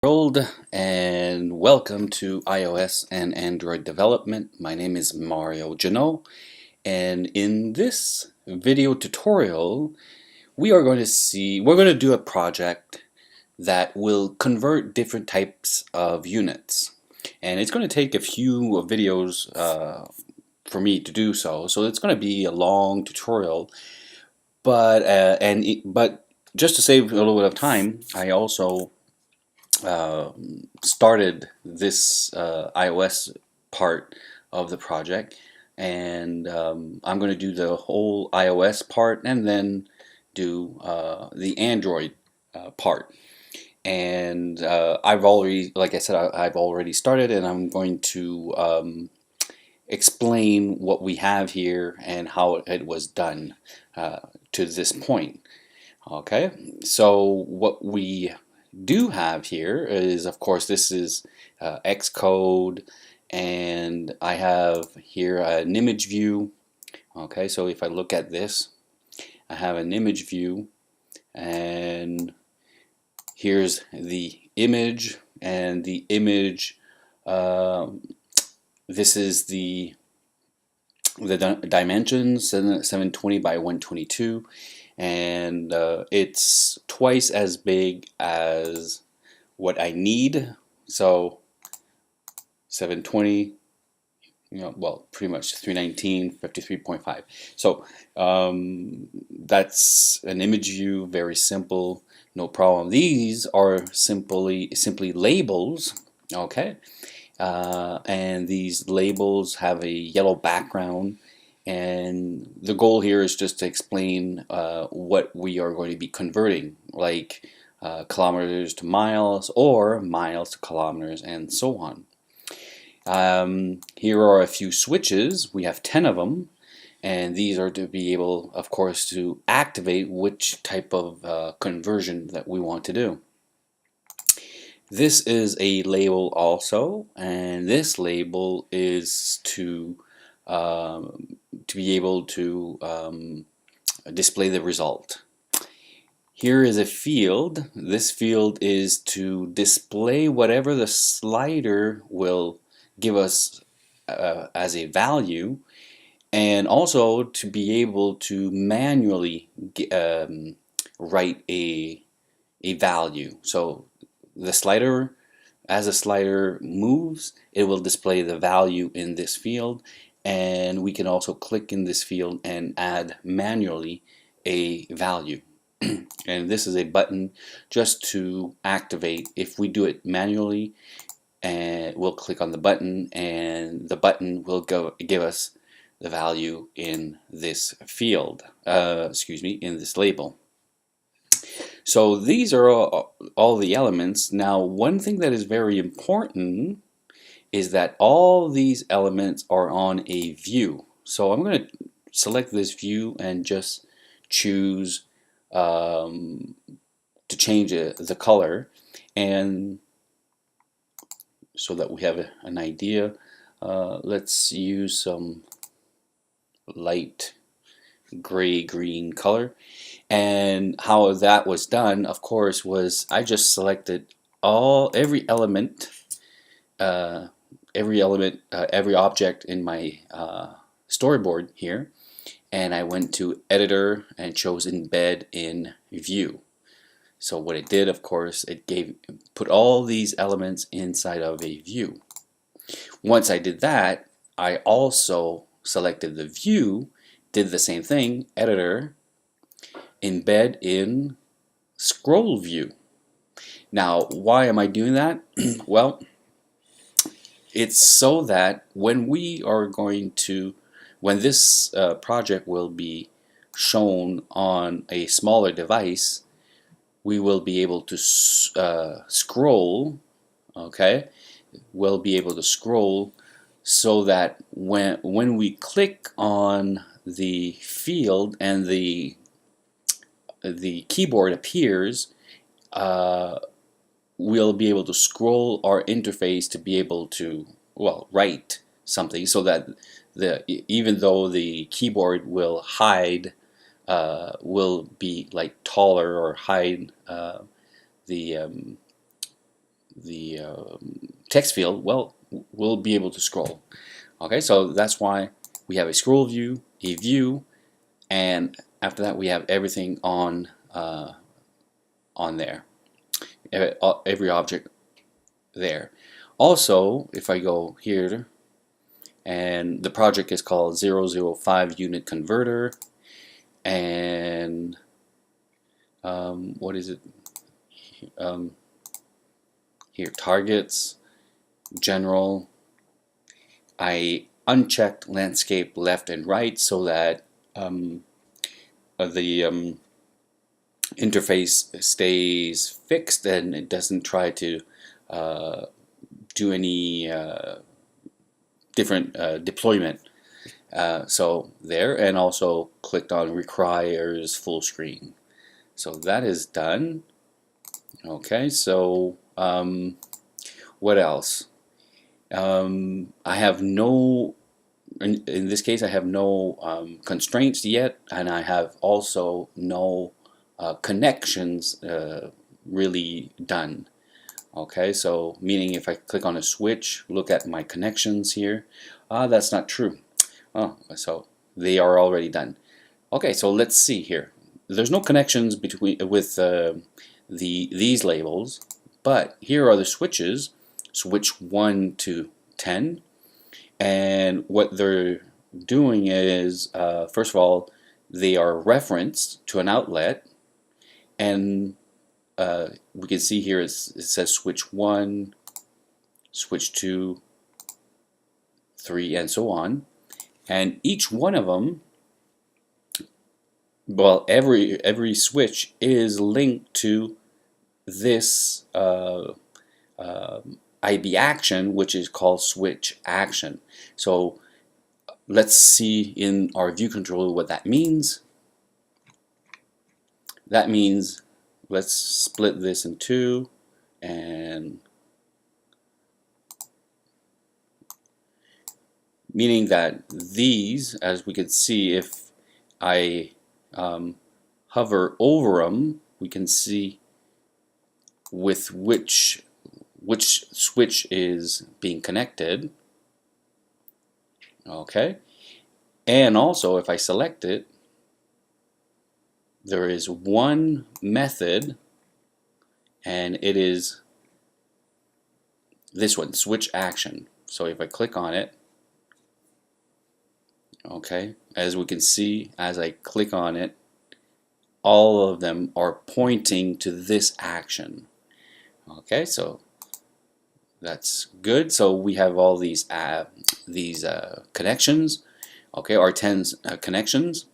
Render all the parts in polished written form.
World and welcome to iOS and Android development. My name is Mario Janot, and in this video tutorial we're going to do a project that will convert different types of units, and it's going to take a few videos for me to do so it's going to be a long tutorial, but just to save a little bit of time, I also started this iOS part of the project, and I'm going to do the whole iOS part and then do the Android part. And I've already, like I said, I've already started, and I'm going to explain what we have here and how it was done to this point. Okay, so what we do have here is, of course, this is Xcode, and I have here an image view. Okay, so if I look at this, I have an image view, and here's the image, and the image, this is the dimensions, 720 by 122, and it's twice as big as what I need. So 720, well, pretty much 319, 53.5. So that's an image view, very simple, no problem. These are simply labels, okay? And these labels have a yellow background, and the goal here is just to explain what we are going to be converting, like kilometers to miles or miles to kilometers, and so on. Here are a few switches. We have 10 of them, and these are to be able, of course, to activate which type of conversion that we want to do. This is a label also, and this label is to be able to display the result. Here is a field. This field is to display whatever the slider will give us as a value, and also to be able to manually write a value. So the slider, as the slider moves, it will display the value in this field, and we can also click in this field and add manually a value. And this is a button just to activate. If we do it manually, and we'll click on the button, and the button will give us the value in this field, in this label. So these are all the elements. Now, one thing that is very important is that all these elements are on a view. So I'm going to select this view and just choose to change the color, and so that we have an idea. Let's use some light gray green color. And how that was done, of course, was I just selected every object in my storyboard here, and I went to editor and chose embed in view. So what it did, of course, it put all these elements inside of a view. Once I did that, I also selected the view, did the same thing, editor, embed in scroll view. Now, why am I doing that? Well, it's so that when this project will be shown on a smaller device, we will be able to scroll, okay? We'll be able to scroll so that when we click on the field and the keyboard appears, we'll be able to scroll our interface to be able to, well, write something, so that even though the keyboard will hide, will be like taller or hide the text field, well, we'll be able to scroll. Okay, so that's why we have a scroll view, a view, and after that we have everything on there, every object there. Also, if I go here, and the project is called 005 unit converter, and what is it? Here, targets, general. I unchecked landscape left and right so that the interface stays fixed and it doesn't try to do any different deployment. So there, and also clicked on requires full screen. So that is done. Okay, so what else? I have no, in this case I have no constraints yet, and I have also no connections really done. Okay, so meaning if I click on a switch, look at my connections here, that's not true. Oh, so they are already done. Okay, so let's see here. There's no connections between with these labels, but here are the switches, switch 1 to 10, and what they're doing is, first of all, they are referenced to an outlet, and we can see here it says switch 1, switch 2, 3, and so on. And each one of them, well, every switch is linked to this IB action, which is called switch action. So let's see in our view controller what that means. That means, let's split this in two, and meaning that these, as we can see, if I hover over them, we can see with which switch is being connected. Okay, and also if I select it, there is one method, and it is this one, switch action. So if I click on it, okay, as we can see, as I click on it, all of them are pointing to this action. Okay, so that's good. So we have all these connections. Okay, our 10 connections.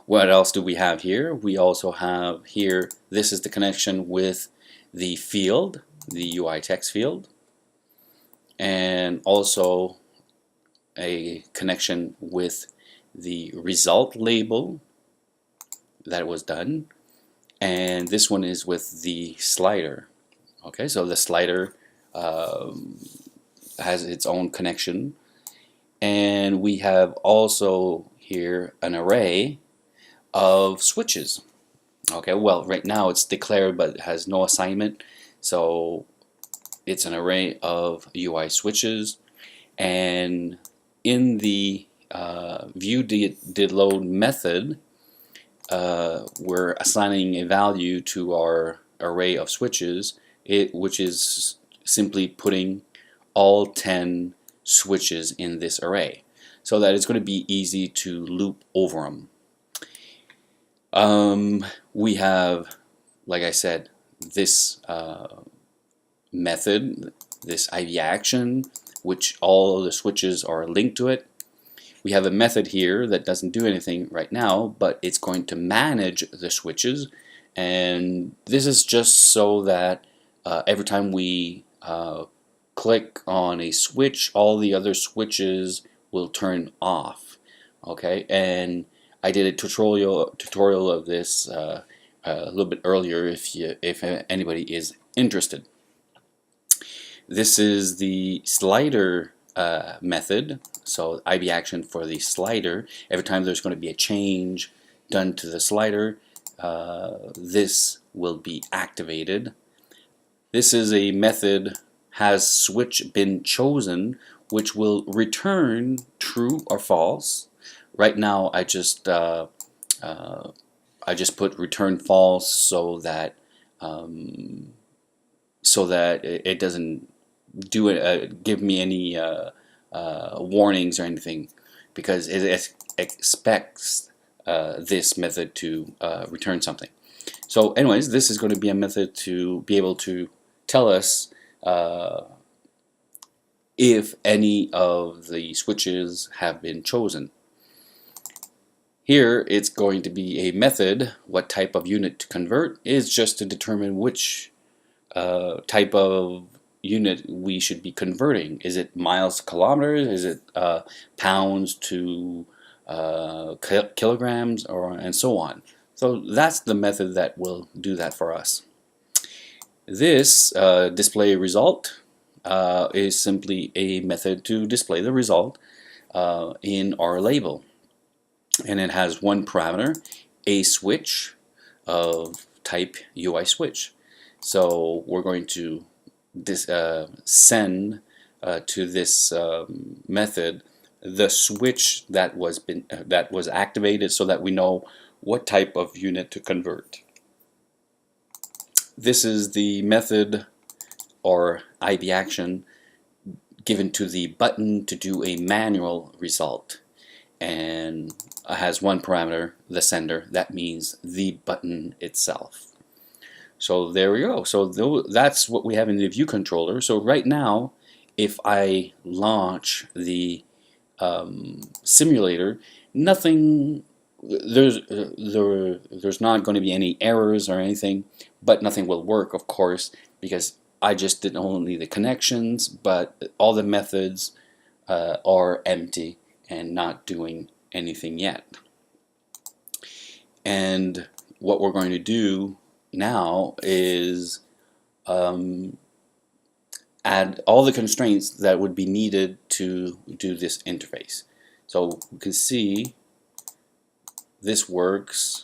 What else do we have here? We also have here, this is the connection with the field, the UI text field, and also a connection with the result label that was done, and this one is with the slider. Okay, so the slider has its own connection, and we have also here an array of switches. Okay, well, right now it's declared but it has no assignment, so it's an array of UI switches, and in the view did load method, we're assigning a value to our array of switches, which is simply putting all 10 switches in this array, so that it's going to be easy to loop over them. We have, like I said, this method, this IB action, which all of the switches are linked to it. We have a method here that doesn't do anything right now, but it's going to manage the switches, and this is just so that every time we click on a switch, all the other switches will turn off. Okay, and I did a tutorial of this a little bit earlier if anybody is interested. This is the slider method, so IB action for the slider. Every time there's going to be a change done to the slider, this will be activated. This is a method has switch been chosen, which will return true or false. Right now, I just put return false um, so that it doesn't give me any warnings or anything, because it expects this method to return something. So anyways, this is going to be a method to be able to tell us if any of the switches have been chosen. Here it's going to be a method. What type of unit to convert is just to determine which type of unit we should be converting. Is it miles to kilometers? Is it pounds to kilograms, and so on? So that's the method that will do that for us. This display result is simply a method to display the result in our label. And it has one parameter, a switch of type UI switch. So we're going to send to this method the switch that was activated, so that we know what type of unit to convert. This is the method or IB action given to the button to do a manual result, and has one parameter, the sender. That means the button itself. So there we go. So that's what we have in the view controller. So right now, if I launch the simulator, nothing, there's not going to be any errors or anything, but nothing will work, of course, because I just did only the connections, but all the methods are empty and not doing anything yet. And what we're going to do now is add all the constraints that would be needed to do this interface. So you can see this works.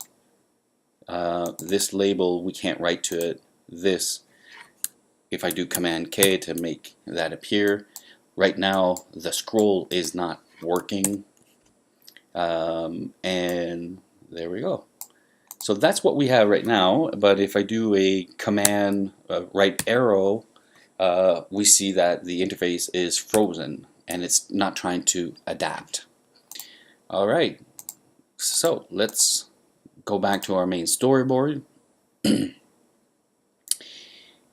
This label, we can't write to it. This, if I do Command K to make that appear, right now the scroll is not working. And there we go. So that's what we have right now, but if I do a command right arrow, we see that the interface is frozen and it's not trying to adapt. Alright, so let's go back to our main storyboard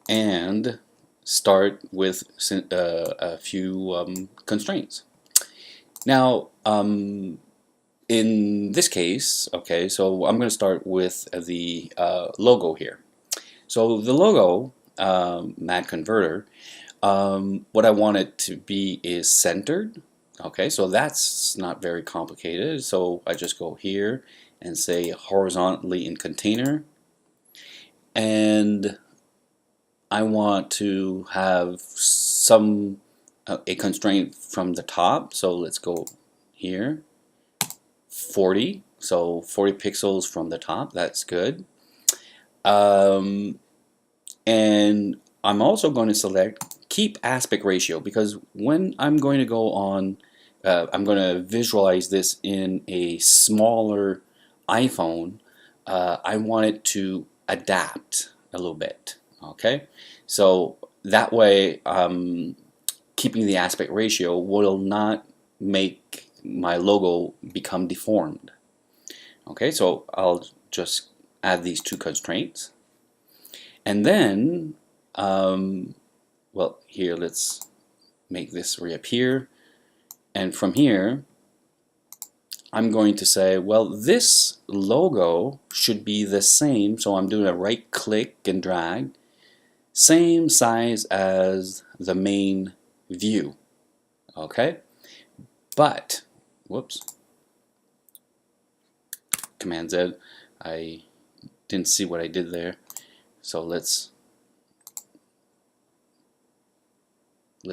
and start with a few constraints. Now, in this case, okay, so I'm going to start with the logo here. So the logo, Mad Converter, what I want it to be is centered. Okay, so that's not very complicated. So I just go here and say horizontally in container, and I want to have some a constraint from the top. So let's go here, 40. So 40 pixels from the top. That's good. And I'm also going to select keep aspect ratio, because when I'm going to go on, I'm going to visualize this in a smaller iPhone. I want it to adapt a little bit. Okay, so that way, keeping the aspect ratio will not make my logo become deformed. Okay, so I'll just add these two constraints, and then well, here let's make this reappear, and from here I'm going to say, well, this logo should be the same, so I'm doing a right click and drag, same size as the main view. Okay, but whoops, Command Z, I didn't see what I did there, so let's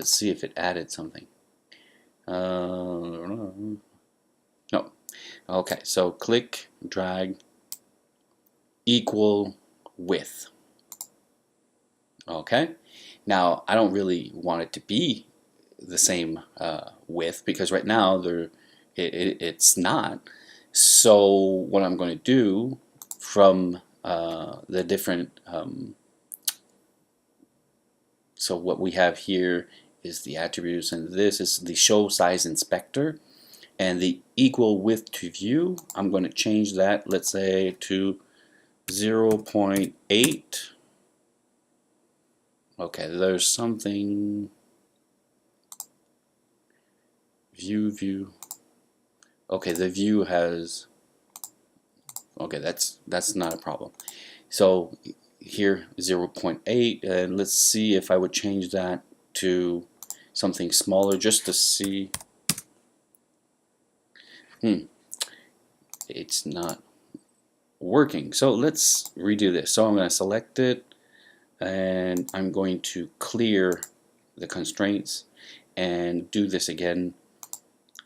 see if it added something. No. Okay, so click, drag, equal width. Okay, now I don't really want it to be the same width because right now it's not. So what I'm going to do from the different so what we have here is the attributes, and this is the show size inspector, and the equal width to view, I'm going to change that, let's say, to 0.8. Okay, there's something view. Okay, the view has, okay, that's not a problem. So here 0.8, and let's see if I would change that to something smaller just to see. It's not working. So let's redo this. So I'm going to select it, and I'm going to clear the constraints and do this again.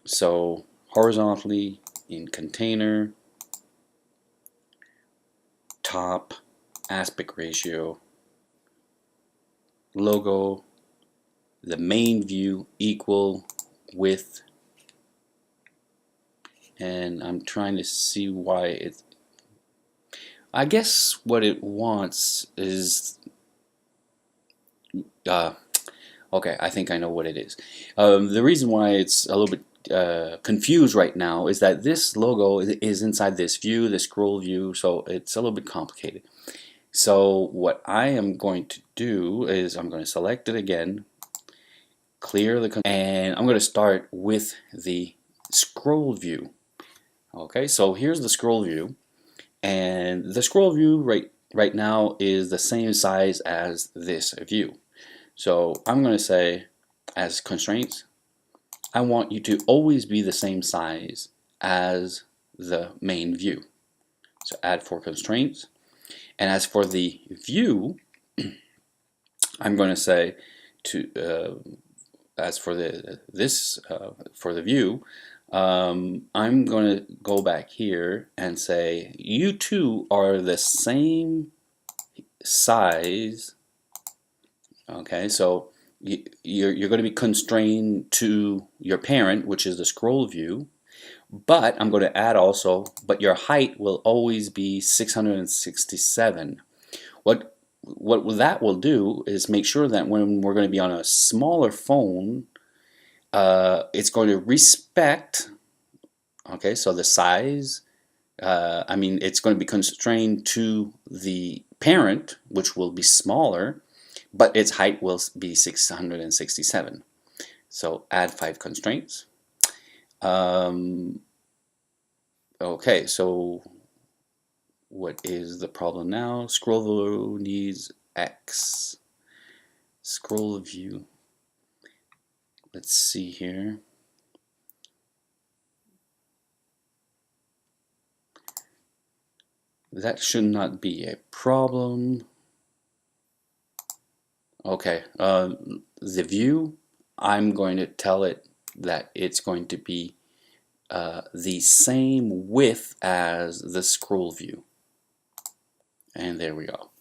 So horizontally in container, top, aspect ratio, logo, the main view equal width, and I'm trying to see why it, I guess what it wants is okay, I think I know what it is. The reason why it's a little bit confused right now is that this logo is inside this view, the scroll view, so it's a little bit complicated. So what I am going to do is I'm going to select it again, clear the, and I'm going to start with the scroll view. Okay, so here's the scroll view, and the scroll view right now is the same size as this view. So I'm going to say, as constraints, I want you to always be the same size as the main view. So add 4 constraints. And as for the view, I'm going to say to as for the for the view, I'm going to go back here and say you two are the same size. Okay, so you're going to be constrained to your parent, which is the scroll view, but I'm going to add also, but your height will always be 667. What that will do is make sure that when we're going to be on a smaller phone, it's going to respect, okay, so the size, I mean, it's going to be constrained to the parent, which will be smaller, but its height will be 667. So add 5 constraints. Okay, so what is the problem now? Scroll view needs X. Scroll view. Let's see here. That should not be a problem. Okay, the view, I'm going to tell it that it's going to be the same width as the scroll view. And there we go.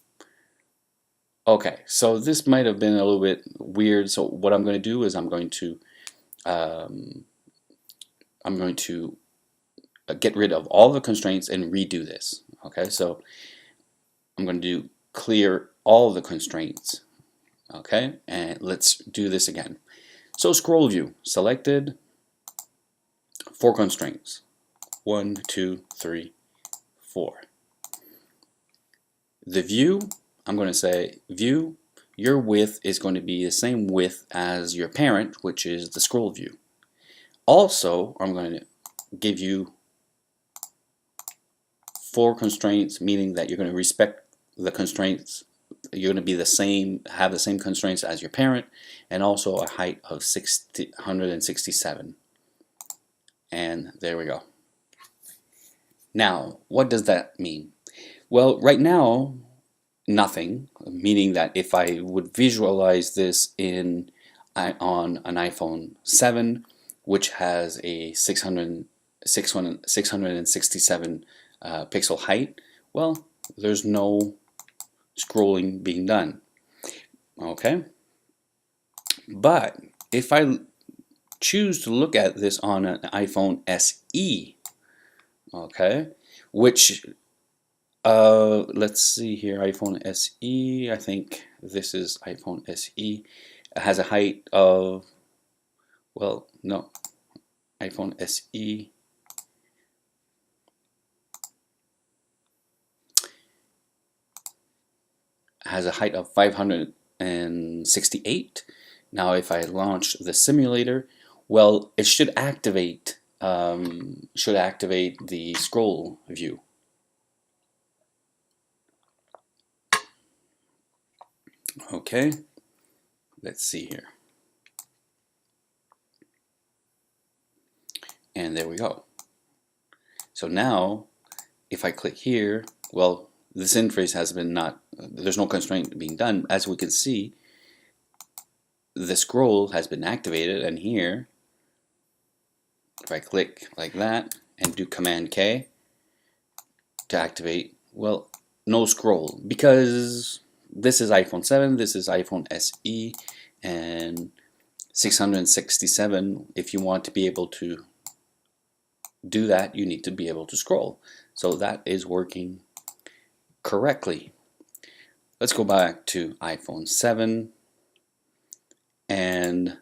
Okay, so this might have been a little bit weird. So what I'm going to do is I'm going to get rid of all the constraints and redo this. Okay, so I'm going to do clear all the constraints. Okay, and let's do this again. So scroll view selected, 4 constraints, 1, 2, 3, 4. The view, I'm going to say view, your width is going to be the same width as your parent, which is the scroll view. Also, I'm going to give you 4 constraints, meaning that you're going to respect the constraints. You're going to be the same, have the same constraints as your parent, and also a height of 167. And there we go. Now, what does that mean? Well, right now, nothing, meaning that if I would visualize this on an iPhone 7, which has a 667 pixel height, well, there's no scrolling being done. Okay, but if I choose to look at this on an iPhone SE, okay, which let's see here, iPhone SE, I think this is iPhone SE. It has a height of, well, no, iPhone SE has a height of 568. Now if I launch the simulator, well, it should activate the scroll view. Okay, let's see here. And there we go. So now, if I click here, well, this interface has been there's no constraint being done. As we can see, the scroll has been activated, and here, if I click like that and do Command K to activate, well, no scroll, because this is iPhone 7, this is iPhone SE, and 667. If you want to be able to do that, you need to be able to scroll. So that is working correctly. Let's go back to iPhone 7 and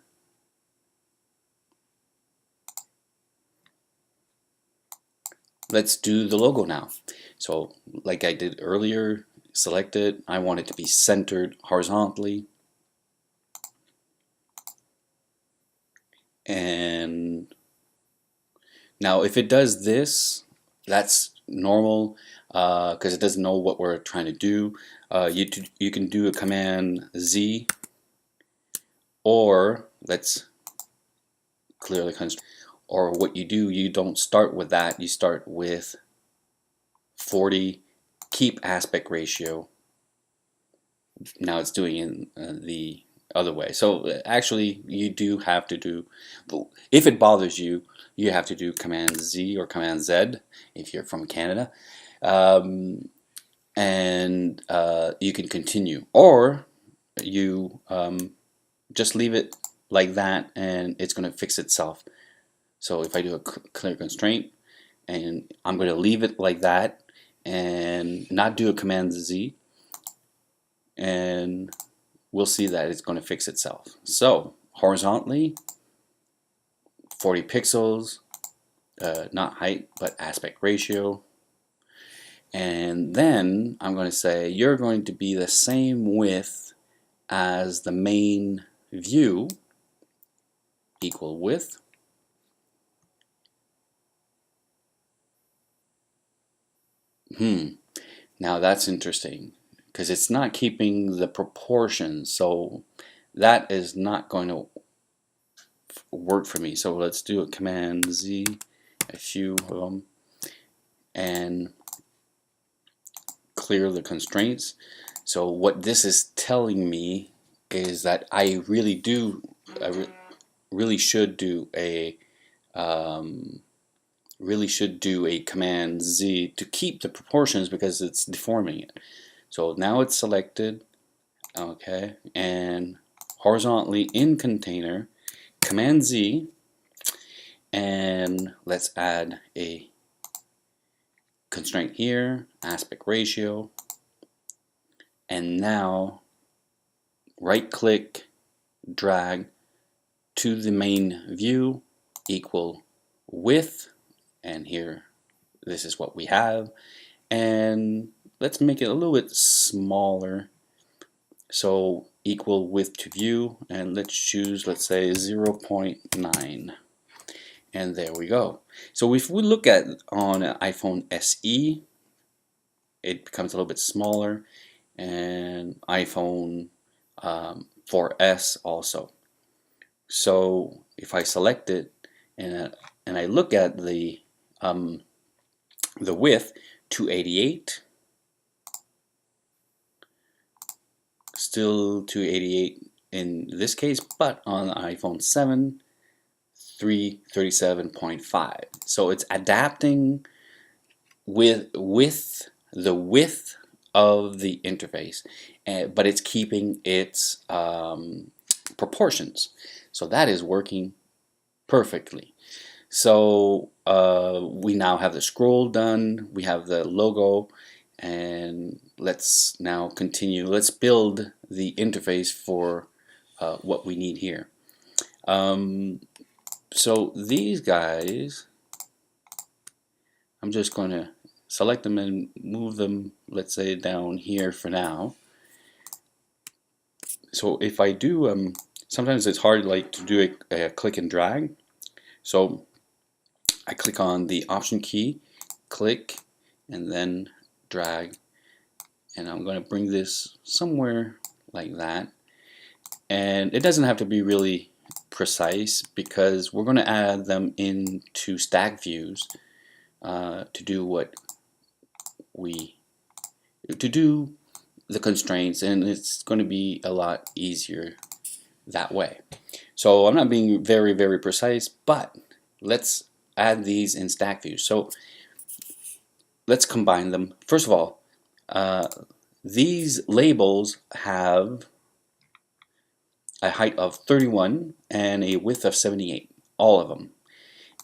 let's do the logo now. So like I did earlier, select it. I want it to be centered horizontally. And now if it does this, that's normal because it doesn't know what we're trying to do. You can do a Command Z, or let's clear the constraint. Or what you do, you don't start with that, you start with 40, keep aspect ratio. Now it's doing it the other way. So actually you do have to do, if it bothers you, you have to do Command Z or Command Z if you're from Canada. And you can continue, or you just leave it like that and it's going to fix itself. So if I do a clear constraint, and I'm going to leave it like that and not do a Command Z, and we'll see that it's going to fix itself. So horizontally, 40 pixels, not height but aspect ratio. And then I'm going to say you're going to be the same width as the main view, equal width. Now that's interesting because it's not keeping the proportions, so that is not going to work for me. So let's do a Command Z, a few of them, and clear the constraints. So what this is telling me is that I really should do a Command Z to keep the proportions because it's deforming it. So now it's selected, okay, and horizontally in container, Command Z, and let's add a constraint here, aspect ratio, and now right click, drag to the main view, equal width, and here this is what we have, and let's make it a little bit smaller, so equal width to view, and let's choose, let's say 0.9, and there we go. So if we look at on an iPhone SE, it becomes a little bit smaller, and iPhone 4S also. So if I select it and I look at the width, 288, still 288 in this case, but on the iPhone 7, 337.5. So it's adapting with the width of the interface, but it's keeping its proportions. So that is working perfectly. So we now have the scroll done, we have the logo, and let's now continue. Let's build the interface for what we need here. So these guys, I'm just going to select them and move them, let's say, down here for now. So if I do, sometimes it's hard like to do a click and drag. So I click on the Option key, click, and then drag. And I'm going to bring this somewhere like that. And it doesn't have to be really precise because we're going to add them into stack views to do what to do the constraints, and it's going to be a lot easier that way. So I'm not being very precise, but let's add these in stack views. So let's combine them. First of all, these labels have a height of 31 and a width of 78, all of them.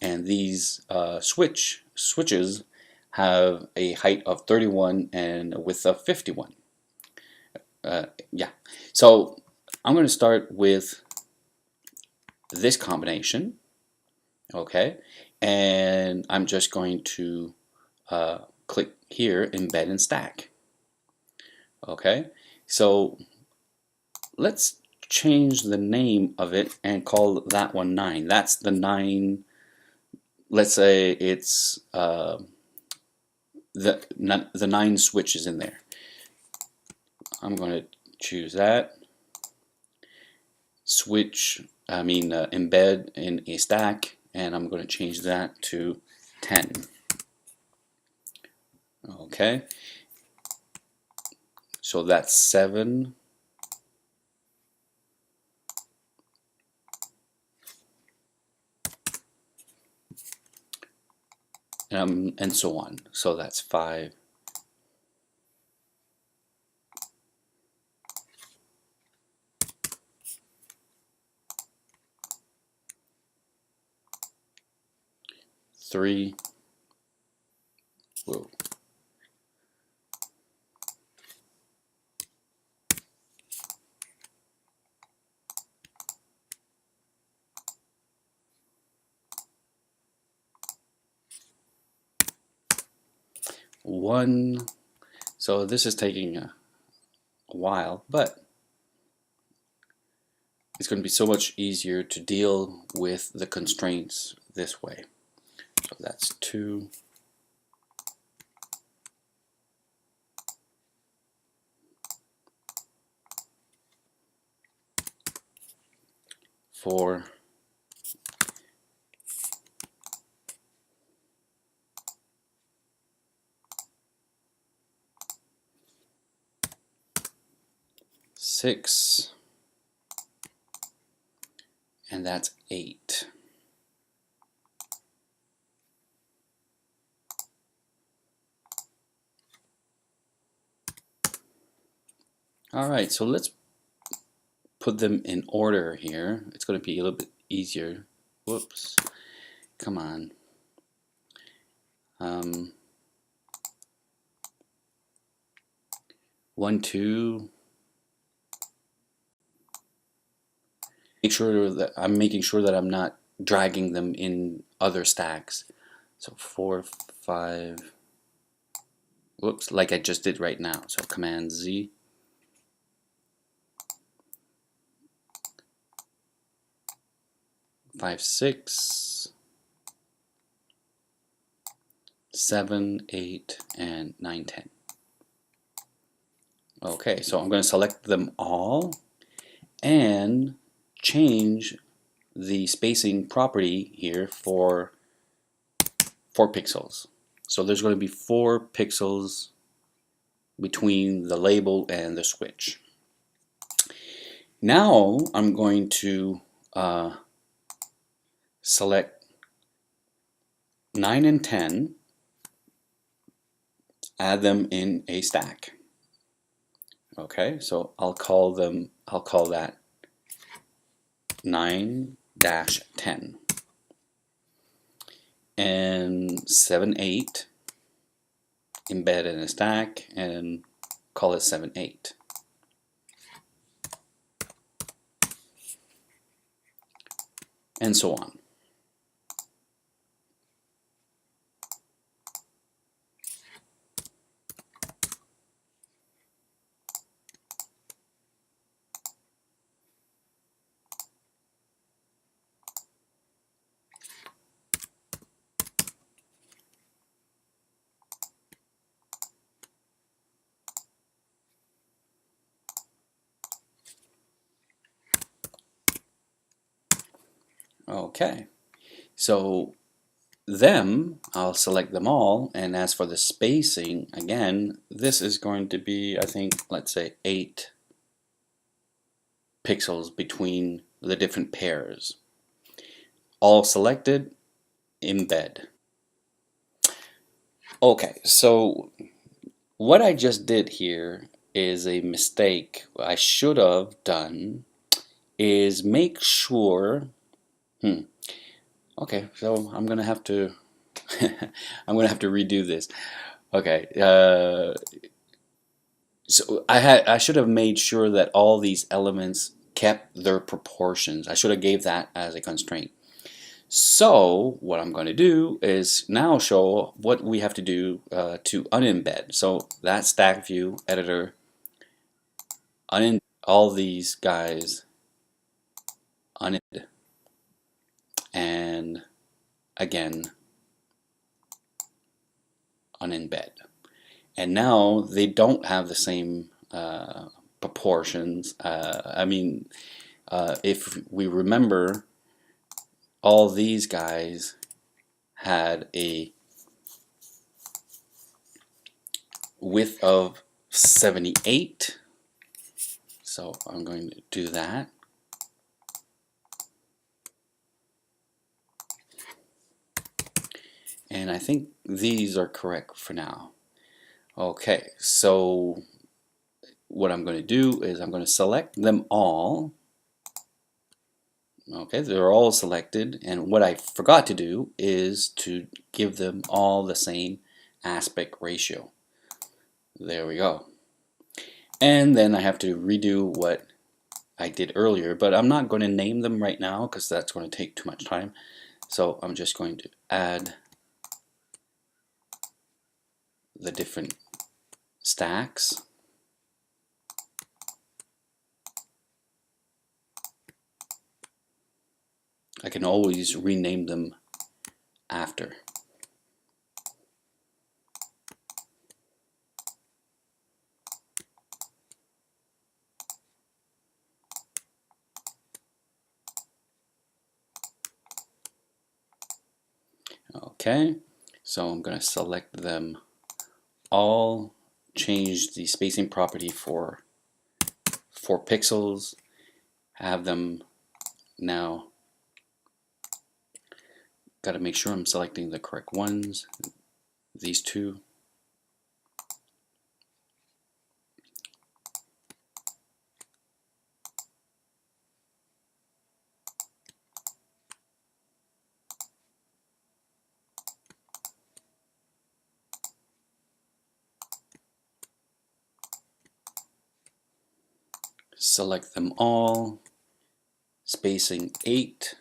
And these switches have a height of 31 and a width of 51. Yeah, so I'm going to start with this combination, okay, and I'm just going to click here, embed and stack. Okay, so let's change the name of it and call that one 9. That's the 9. Let's say it's the 9 switches in there. I'm going to choose that. Embed in a stack, and I'm going to change that to 10. Okay, so that's 7. And so on. So that's 5. Three. Whoa. One. So this is taking a while, but it's going to be so much easier to deal with the constraints this way. So that's 2. 4. 6. And that's 8. Alright, so let's put them in order here. It's going to be a little bit easier. Whoops. Come on. 1, 2. I'm making sure that I'm not dragging them in other stacks. So 4, 5. Whoops, like I just did right now. So Command Z. 5, 6, 7, 8, and 9, 10. Okay, so I'm going to select them all and change the spacing property here for 4 pixels. So there's going to be 4 pixels between the label and the switch. Now I'm going to select 9 and 10, add them in a stack. Okay, so I'll call that 9-10 and 7-8 embed in a stack and call it 7-8 and so on. Okay, so I'll select them all, and as for the spacing, again, this is going to be, I think, let's say 8 pixels between the different pairs. All selected, embed. Okay, so what I just did here is a mistake. I should have done is make sure, okay, so I'm gonna have to I'm gonna have to redo this. Okay, so I should have made sure that all these elements kept their proportions. I should have gave that as a constraint. So what I'm going to do is now show what we have to do to unembed. So that stack view editor, unembed all these guys, unembed, and again unembed. And now they don't have the same proportions. If we remember, all these guys had a width of 78. So I'm going to do that. And I think these are correct for now. Okay, so what I'm going to do is I'm going to select them all. Okay, they're all selected, and what I forgot to do is to give them all the same aspect ratio. There we go. And then I have to redo what I did earlier, but I'm not going to name them right now because that's going to take too much time. So I'm just going to add the different stacks. I can always rename them after. Okay, so I'm going to select them all, change the spacing property for 4 pixels, have them now, got to make sure I'm selecting the correct ones, these two. Select them all, spacing 8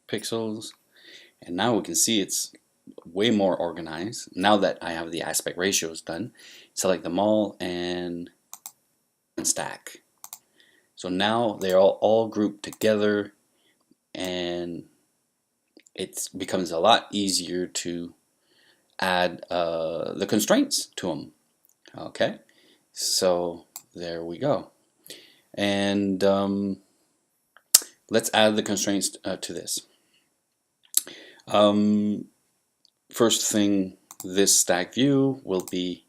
pixels, and now we can see it's way more organized. Now that I have the aspect ratios done, select them all and stack. So now they're all grouped together, and it becomes a lot easier to add the constraints to them. Okay, so there we go. And let's add the constraints to this. First thing, this stack view will be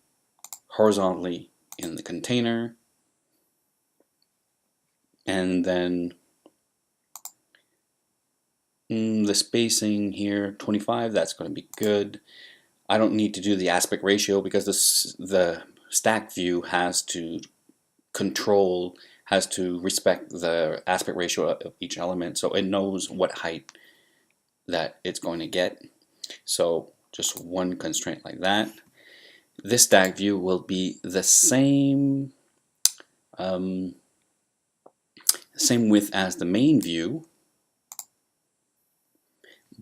horizontally in the container, and then the spacing here, 25, that's going to be good. I don't need to do the aspect ratio because the stack view has to control has to respect the aspect ratio of each element, so it knows what height that it's going to get. So just one constraint like that. This stack view will be the same same width as the main view,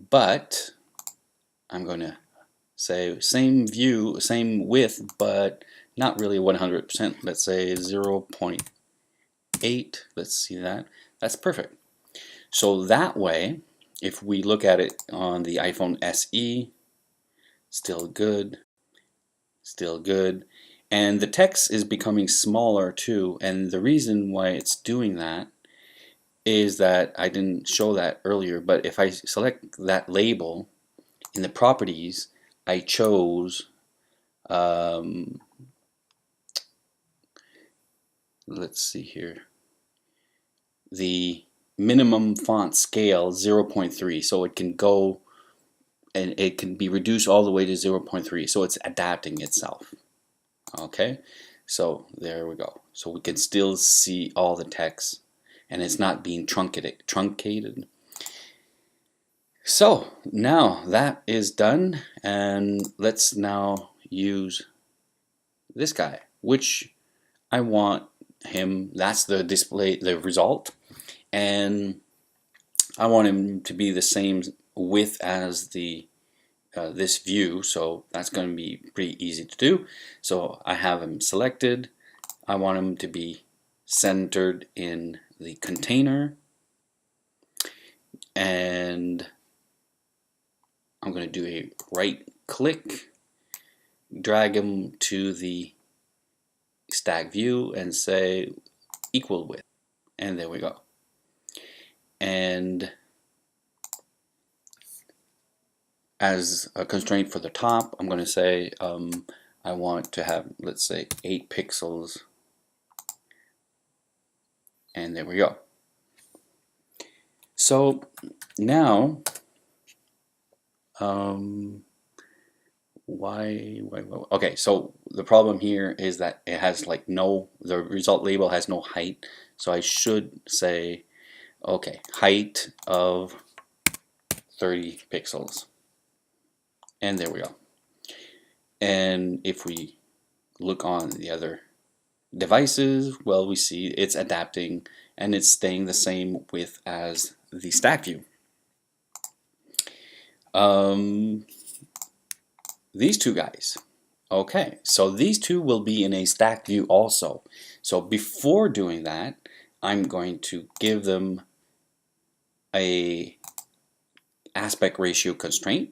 but I'm going to say same view, same width, but not really 100%. Let's say 0.8. Let's see that. That's perfect. So that way, if we look at it on the iPhone SE, still good, still good. And the text is becoming smaller too, and the reason why it's doing that is that I didn't show that earlier, but if I select that label in the properties, I chose let's see here, the minimum font scale 0.3, so it can go and it can be reduced all the way to 0.3, so it's adapting itself. Okay, so there we go. So we can still see all the text and it's not being truncated. So now that is done, and let's now use this guy, which I want him, that's the display, the result, and I want him to be the same width as the this view, so that's going to be pretty easy to do. So I have him selected. I want him to be centered in the container, and I'm going to do a right click, drag him to the stack view and say equal width, and there we go. And as a constraint for the top, I'm going to say I want to have, let's say, 8 pixels, and there we go. So now okay, so the problem here is that it has like the result label has no height, so I should say, okay, height of 30 pixels, and there we go. And if we look on the other devices, well, we see it's adapting and it's staying the same width as the stack view. These two guys. Okay, so these two will be in a stack view also. So before doing that, I'm going to give them a aspect ratio constraint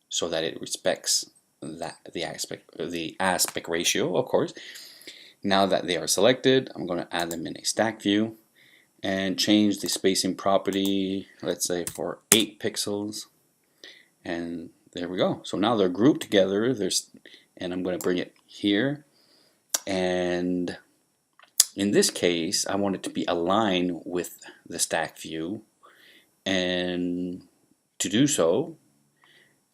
so that it respects that the aspect ratio, of course. Now that they are selected, I'm going to add them in a stack view and change the spacing property, let's say for 8 pixels, and there we go. So now they're grouped together, and I'm going to bring it here, and in this case I want it to be aligned with the stack view, and to do so,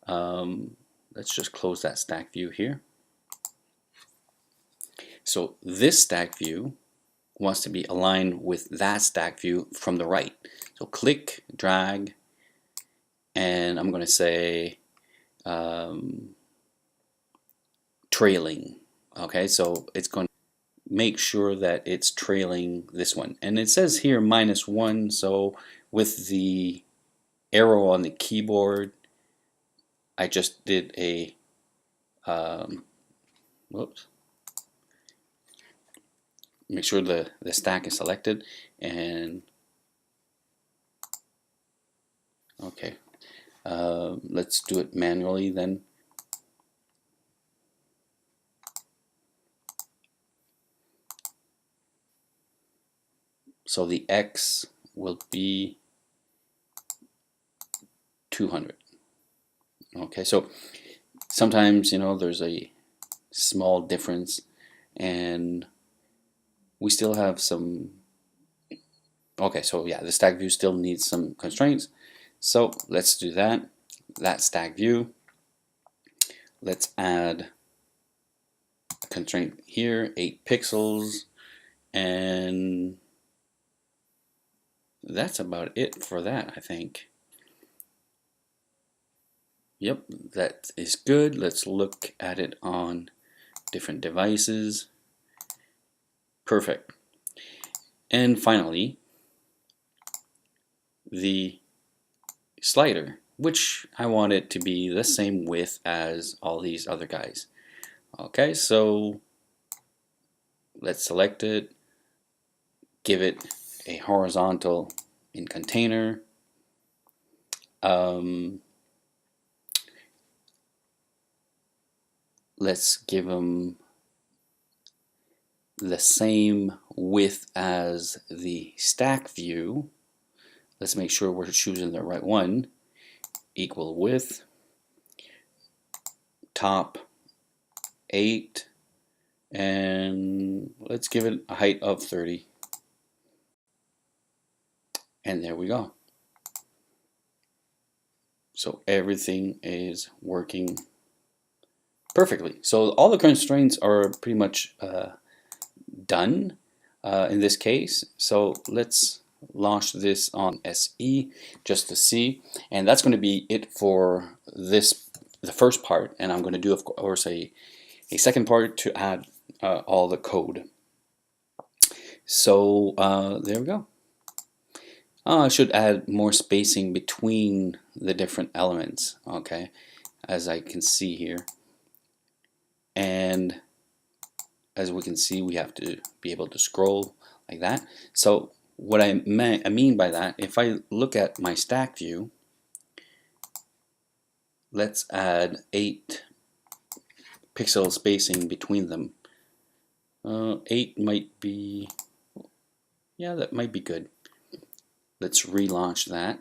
let's just close that stack view here. So this stack view wants to be aligned with that stack view from the right. So click, drag, and I'm going to say trailing. Okay, so it's going to make sure that it's trailing this one. And it says here -1, so with the arrow on the keyboard, I just did a whoops. Make sure the stack is selected, and okay, let's do it manually then. So the X will be 200. Okay, so sometimes, you know, there's a small difference, and we still have some. Okay, so yeah, the stack view still needs some constraints. So let's do that. That stack view. Let's add a constraint here, 8 pixels, And that's about it for that, I think. Yep, that is good. Let's look at it on different devices. Perfect. And finally, the slider, which I want it to be the same width as all these other guys. Okay, so let's select it, give it a horizontal in container. Let's give them the same width as the stack view. Let's make sure we're choosing the right one. Equal width, top 8, and let's give it a height of 30. And there we go. So everything is working perfectly. So all the constraints are pretty much done in this case. So let's launch this on SE just to see, and that's going to be it for the first part. And I'm going to do, of course, a second part to add all the code. So there we go. I should add more spacing between the different elements, okay, as I can see here. And as we can see, we have to be able to scroll like that. So what I mean by that, if I look at my stack view, let's add 8 pixel spacing between them. 8 might be, yeah, that might be good. Let's relaunch that.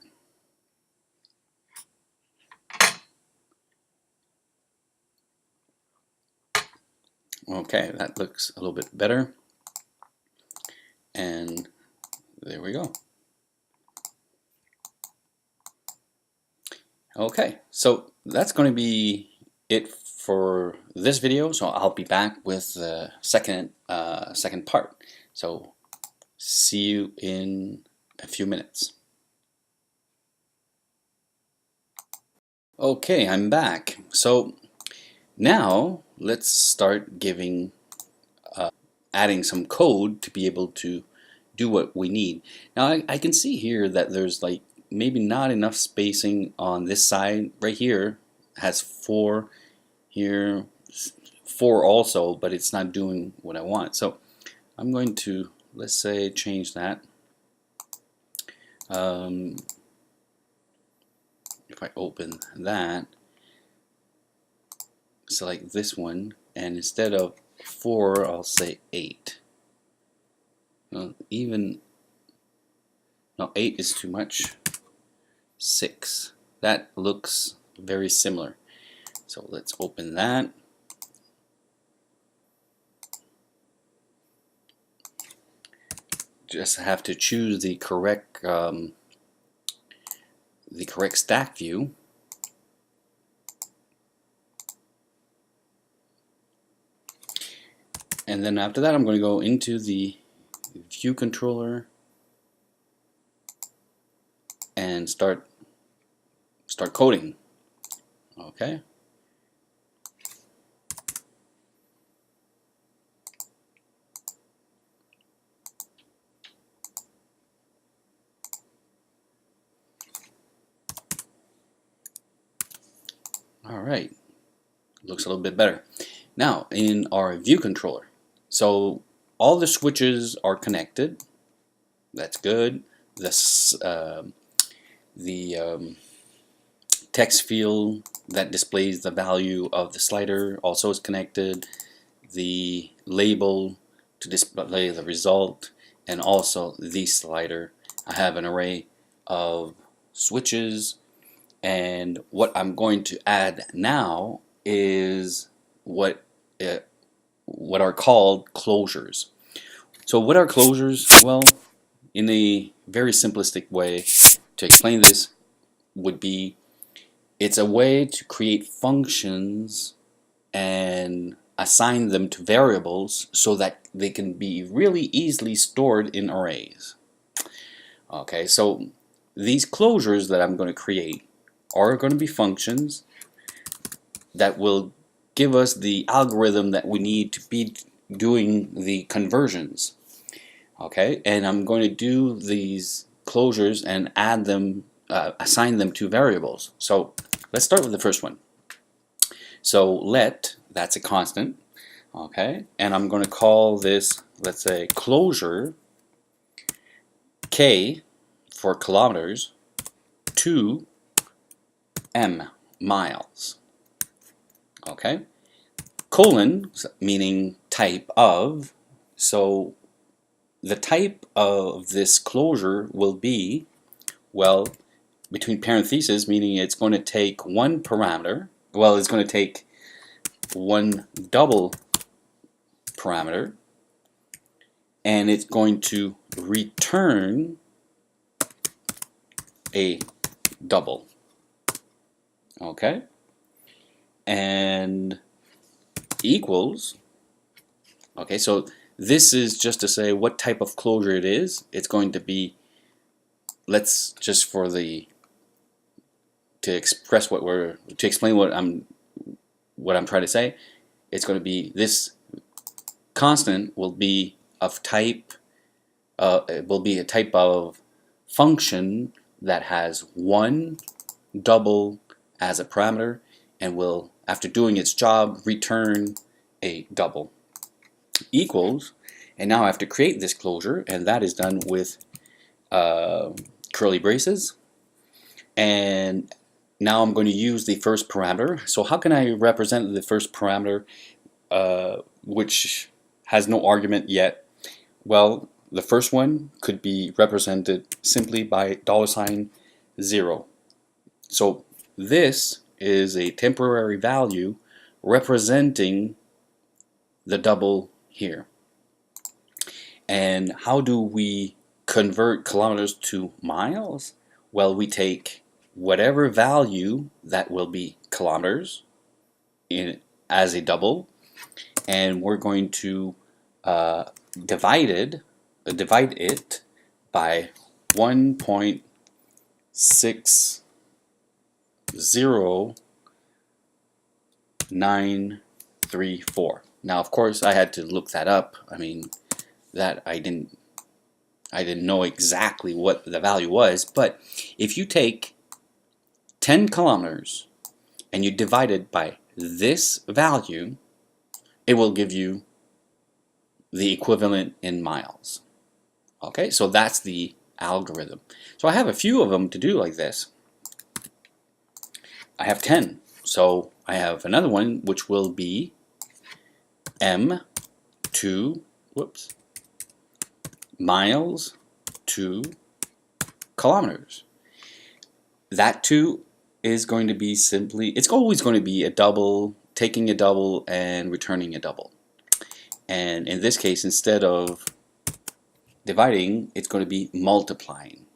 Okay, that looks a little bit better. And there we go. Okay, so that's going to be it for this video. So I'll be back with the second part. So see you in a few minutes. Okay, I'm back. So now let's start giving adding some code to be able to do what we need. Now I can see here that there's like maybe not enough spacing on this side. Right here has 4, here 4 also, but it's not doing what I want. So I'm going to, let's say, change that. If I open that, select this one, and instead of 4, I'll say 8. Even, no, 8 is too much. 6. That looks very similar. So let's open that. Just have to choose the correct stack view. And then after that, I'm going to go into the view controller and start coding. Okay. All right. Looks a little bit better. Now in our view controller, so all the switches are connected. That's good. The text field that displays the value of the slider also is connected. The label to display the result, and also the slider. I have an array of switches, and what I'm going to add now is what are called closures. So what are closures? Well, in a very simplistic way to explain this would be, it's a way to create functions and assign them to variables so that they can be really easily stored in arrays. Okay, so these closures that I'm going to create are going to be functions that will give us the algorithm that we need to be doing the conversions. Okay, and I'm going to do these closures and add them, assign them to variables. So let's start with the first one. So let, that's a constant, okay, and I'm going to call this, let's say, closure k for kilometers to m miles. Okay, colon meaning type of, so the type of this closure will be, well, between parentheses, meaning it's going to take one parameter, well, it's going to take one double parameter, and it's going to return a double. Okay, and equals, okay, so this is just to say what type of closure it is. It's going to be, let's just for the, to express what we're, to explain what I'm trying to say, it's going to be, this constant will be of type, it will be a type of function that has one double as a parameter and will, after doing its job, return a double. Equals, and now I have to create this closure, and that is done with curly braces. And now I'm going to use the first parameter. So how can I represent the first parameter, which has no argument yet? Well, the first one could be represented simply by $0. So this is a temporary value representing the double here. And how do we convert kilometers to miles? Well, we take whatever value that will be kilometers in as a double, and we're going to divide it by 1.600934. Now, of course, I had to look that up. I mean, that I didn't know exactly what the value was, but if you take 10 kilometers and you divide it by this value, it will give you the equivalent in miles. Okay, so that's the algorithm. So I have a few of them to do like this. I have 10, so I have another one which will be m2 miles to kilometers. That too is going to be simply, it's always going to be a double, taking a double and returning a double. And in this case, instead of dividing, it's going to be multiplying.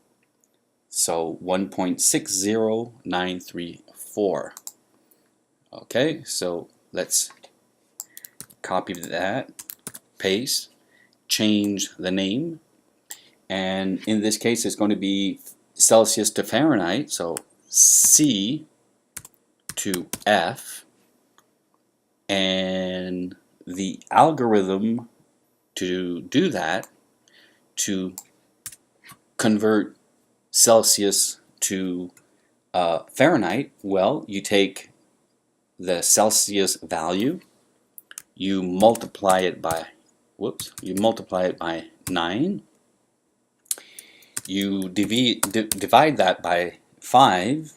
So 1.60934. Okay, so let's copy that, paste, change the name, and in this case it's going to be Celsius to Fahrenheit, so C to F, and the algorithm to do that, to convert Celsius to Fahrenheit, well, you take the Celsius value, you multiply it by 9, you divide that by 5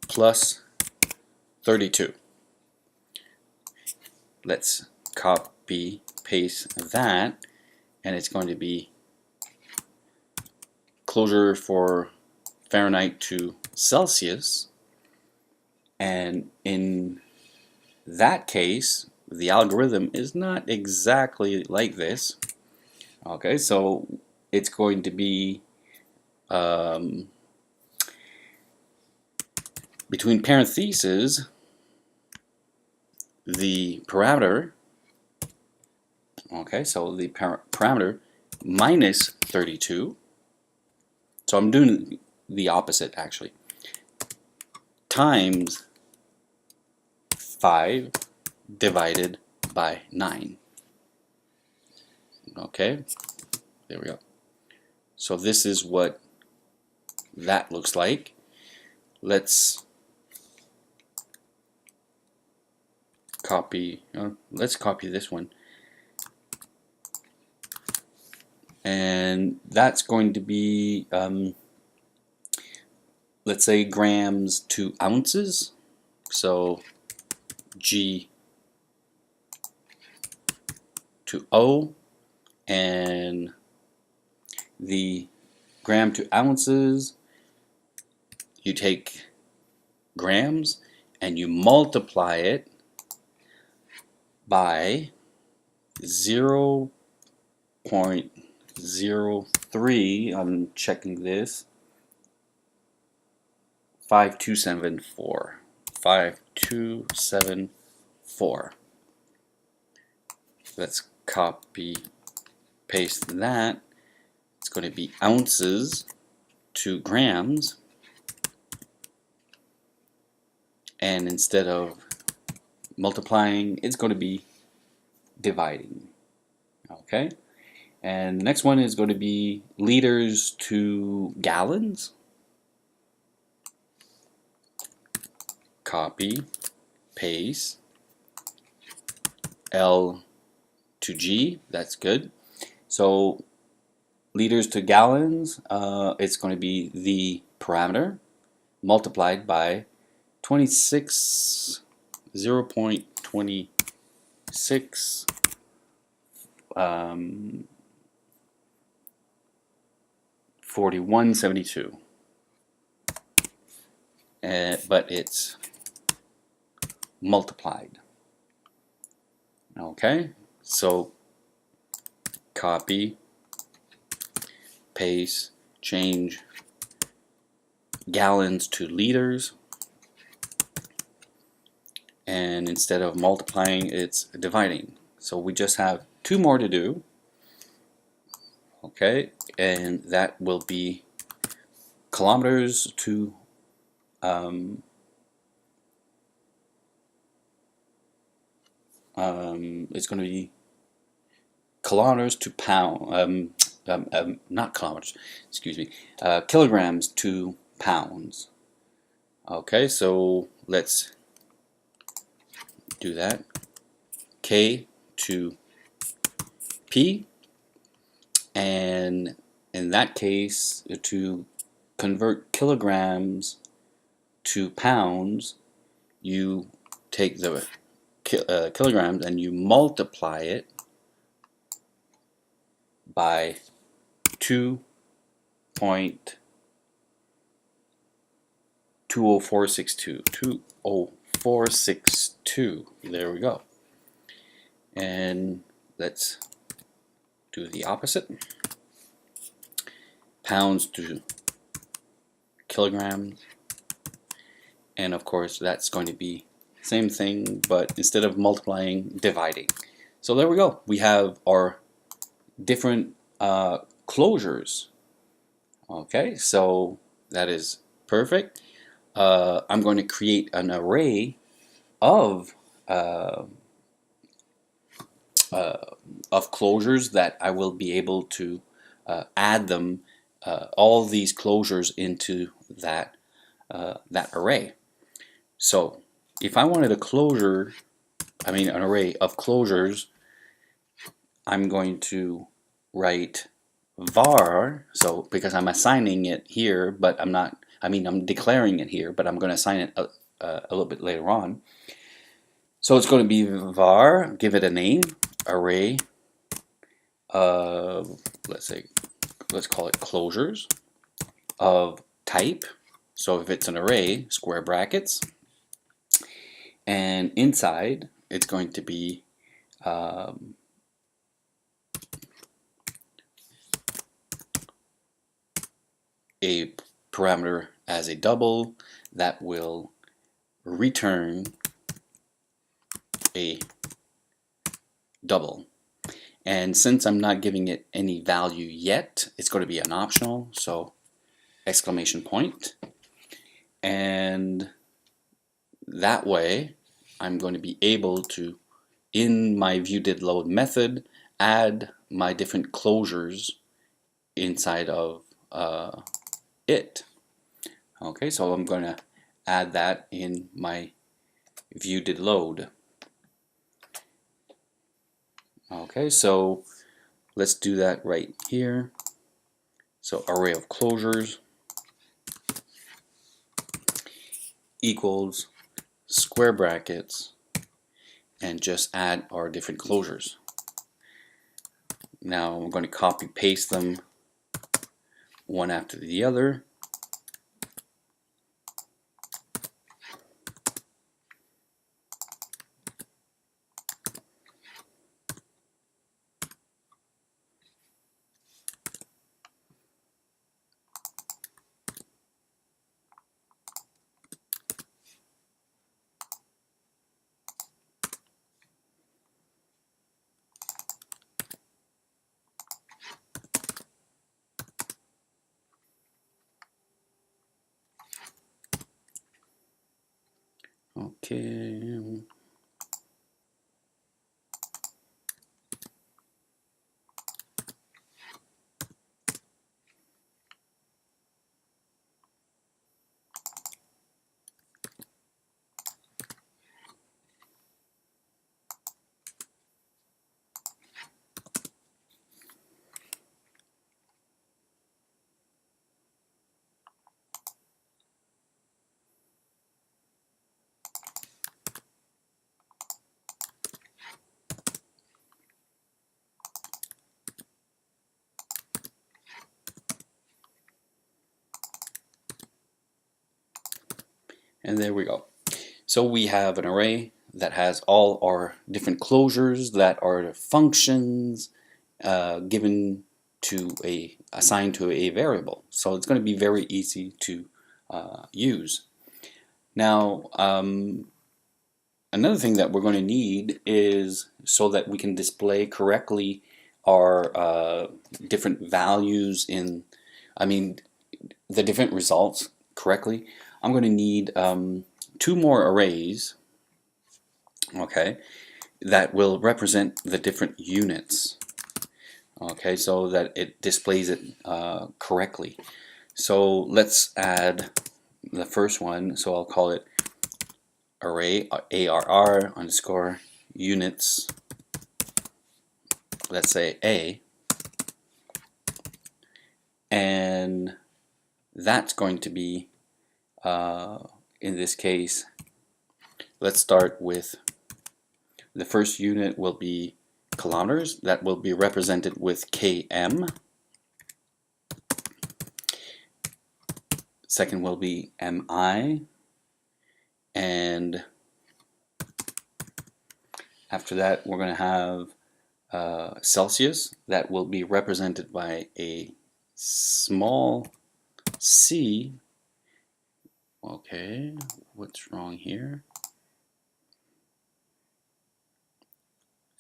plus 32. Let's copy paste that, and it's going to be closure for Fahrenheit to Celsius, and in that case the algorithm is not exactly like this. Okay, so it's going to be between parentheses the parameter, okay, so the parameter minus 32, so I'm doing the opposite actually, times 5 divided by 9. Okay, there we go. So this is what that looks like. Let's copy this one, and that's going to be let's say grams to ounces, so G to O, and the gram to ounces, you take grams and you multiply it by 0.03, I'm checking this, 5274. 5274. Let's copy paste that. It's going to be ounces to grams, and instead of multiplying, it's going to be dividing. Okay, and the next one is going to be liters to gallons. Copy, paste, L to G, that's good. So liters to gallons, it's going to be the parameter multiplied by 0.26 4172, but it's multiplied. Okay, so copy, paste, change gallons to liters, and instead of multiplying, it's dividing. So we just have 2 more to do. Okay, and that will be kilometers to it's going to be kilometers to pound, not kilometers, excuse me, kilograms to pounds. Okay, so let's do that. K to P, and in that case, to convert kilograms to pounds, you take the kilograms and you multiply it by 2.20462. 20462. There we go. And let's do the opposite. Pounds to kilograms. And of course, that's going to be same thing, but instead of multiplying, dividing. So there we go. We have our different closures. Okay, so that is perfect. I'm going to create an array of closures that I will be able to add them, all these closures into that that array. So if I wanted an array of closures, I'm going to write var, so because I'm assigning it here, but I'm declaring it here, but I'm going to assign it a little bit later on. So it's going to be var, give it a name, array of, let's call it closures of type. So if it's an array, square brackets, and inside it's going to be a parameter as a double that will return a double. And since I'm not giving it any value yet, it's going to be an optional, so exclamation point. And that way, I'm going to be able to, in my viewDidLoad method, add my different closures inside of it. Okay, so I'm going to add that in my viewDidLoad. Okay, so let's do that right here. So array of closures equals square brackets and just add our different closures. Now I'm going to copy paste them one after the other. Okay. And there we go. So we have an array that has all our different closures that are functions given to assigned to a variable. So it's going to be very easy to use. Now, another thing that we're going to need is so that we can display correctly our different values in, the different results correctly. I'm going to need 2 more arrays, okay, that will represent the different units, okay, so that it displays it correctly. So let's add the first one, so I'll call it array ARR underscore units, let's say A, and that's going to be in this case, let's start with the first unit will be kilometers. That will be represented with km. Second will be mi. And after that, we're going to have Celsius. That will be represented by a small c. Okay, what's wrong here?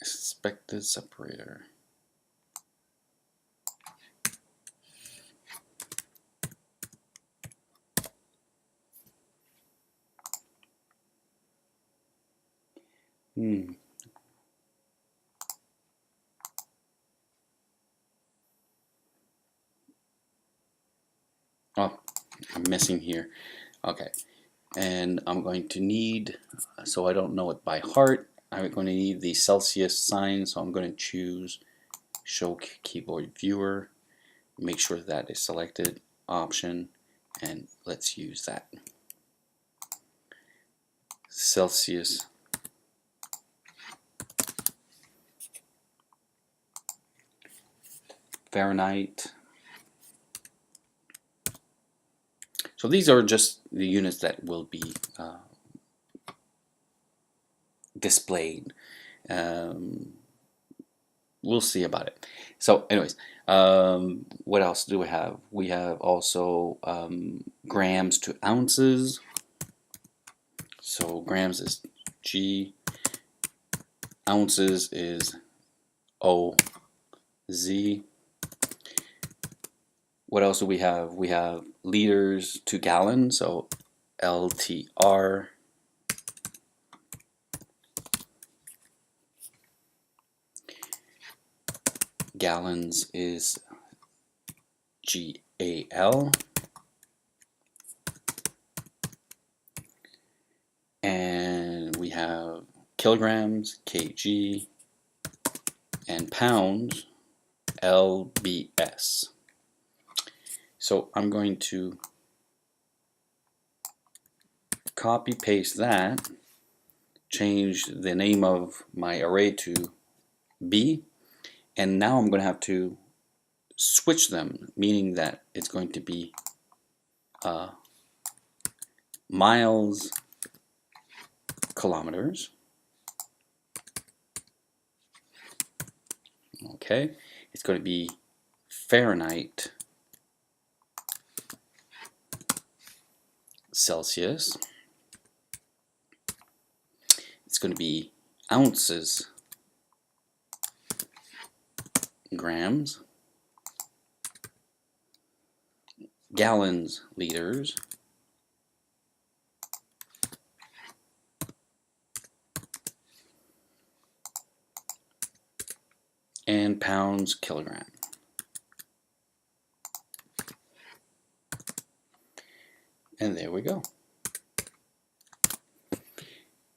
Expected separator. Oh, I'm missing here. Okay, and I'm going to need, so I don't know it by heart, I'm going to need the Celsius sign, so I'm going to choose Show Keyboard Viewer, make sure that is selected, Option, and let's use that. Celsius Fahrenheit. So these are just the units that will be displayed. We'll see about it. So anyways, what else do we have? We have also grams to ounces. So grams is G, Ounces is OZ. What else do we have? We have liters to gallons, so LTR. Gallons is GAL. And we have kilograms, kg, and pounds, lbs. So I'm going to copy paste that, change the name of my array to B, and now I'm going to have to switch them, meaning that it's going to be miles, kilometers. Okay, it's going to be Fahrenheit, Celsius. It's going to be ounces, grams, gallons, liters, and pounds, kilogram. And there we go.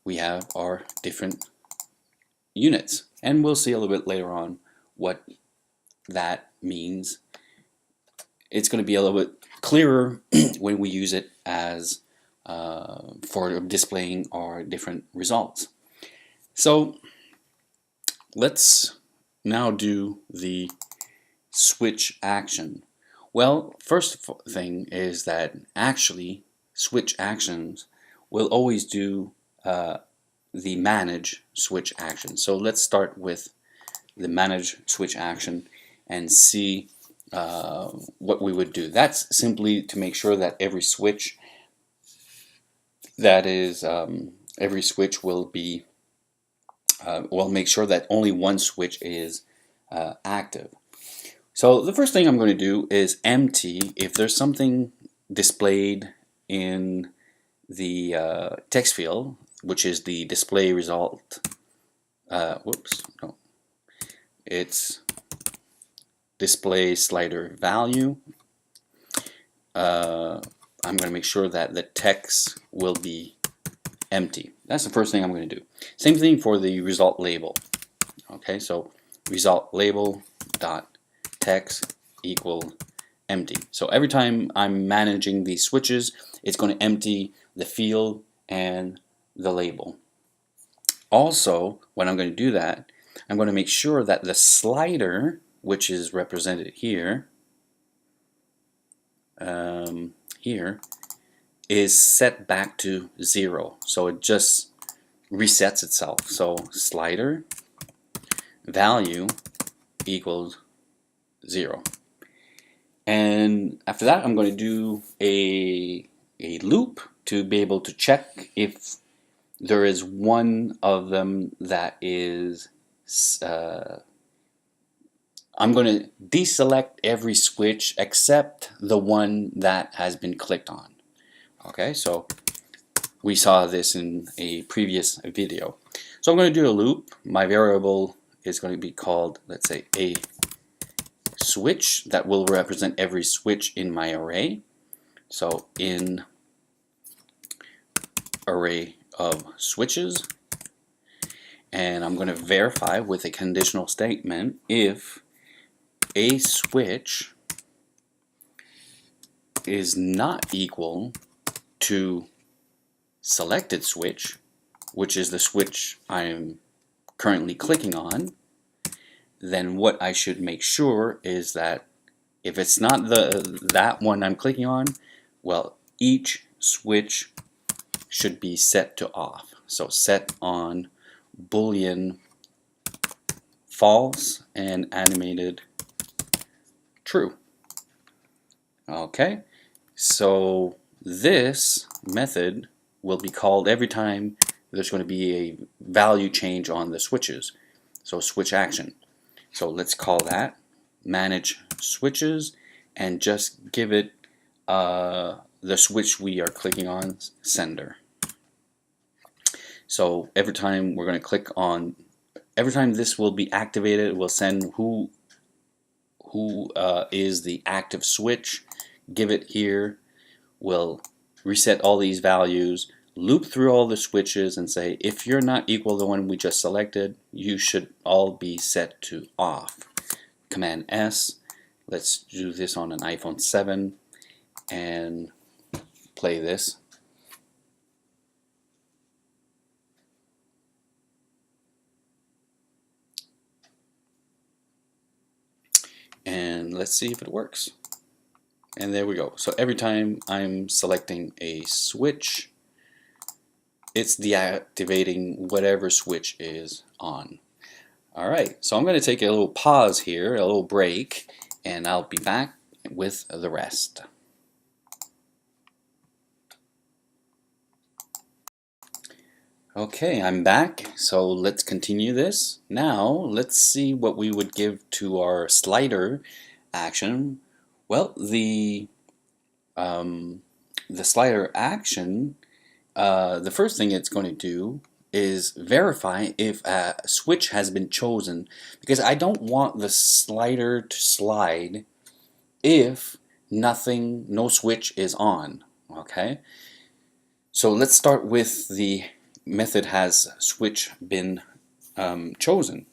We have our different units, and we'll see a little bit later on what that means. It's going to be a little bit clearer when we use it as for displaying our different results. So let's now do the switch action. Well, first thing is that actually switch actions will always do the manage switch action. So let's start with the manage switch action and see what we would do. That's simply to make sure that every switch will be will make sure that only one switch is active. So the first thing I'm going to do is empty if there's something displayed in the text field, which is the display result. It's display slider value. I'm going to make sure that the text will be empty. That's the first thing I'm going to do. Same thing for the result label. Okay, so result label dot text equal empty. So every time I'm managing these switches, it's going to empty the field and the label. Also, when I'm going to do that, I'm going to make sure that the slider, which is represented here, is set back to 0. So it just resets itself. So slider value equals 0. And after that, I'm going to do a loop to be able to check if there is one of them that is I'm going to deselect every switch except the one that has been clicked on. Okay, so we saw this in a previous video. So I'm going to do a loop. My variable is going to be called, let's say, a switch that will represent every switch in my array. So in array of switches, and I'm going to verify with a conditional statement if a switch is not equal to selected switch, which is the switch I'm currently clicking on, then what I should make sure is that if it's not that one I'm clicking on, well, each switch should be set to off. So set on Boolean false and animated true. Okay, so this method will be called every time there's going to be a value change on the switches. So switch action. So let's call that manage switches and just give it the switch we are clicking on, sender. So every time we're going to click on, every time this will be activated, it will send who is the active switch, give it here, we'll reset all these values, loop through all the switches and say if you're not equal to the one we just selected, you should all be set to off. Command S, let's do this on an iPhone 7 and play this. And let's see if it works. And there we go. So every time I'm selecting a switch, it's deactivating whatever switch is on. Alright, so I'm going to take a little pause here, a little break, and I'll be back with the rest. Okay, I'm back, so let's continue this. Now, let's see what we would give to our slider action. Well, the slider action, the first thing it's going to do is verify if a switch has been chosen, because I don't want the slider to slide if no switch is on. Okay, so let's start with the method has switch been chosen.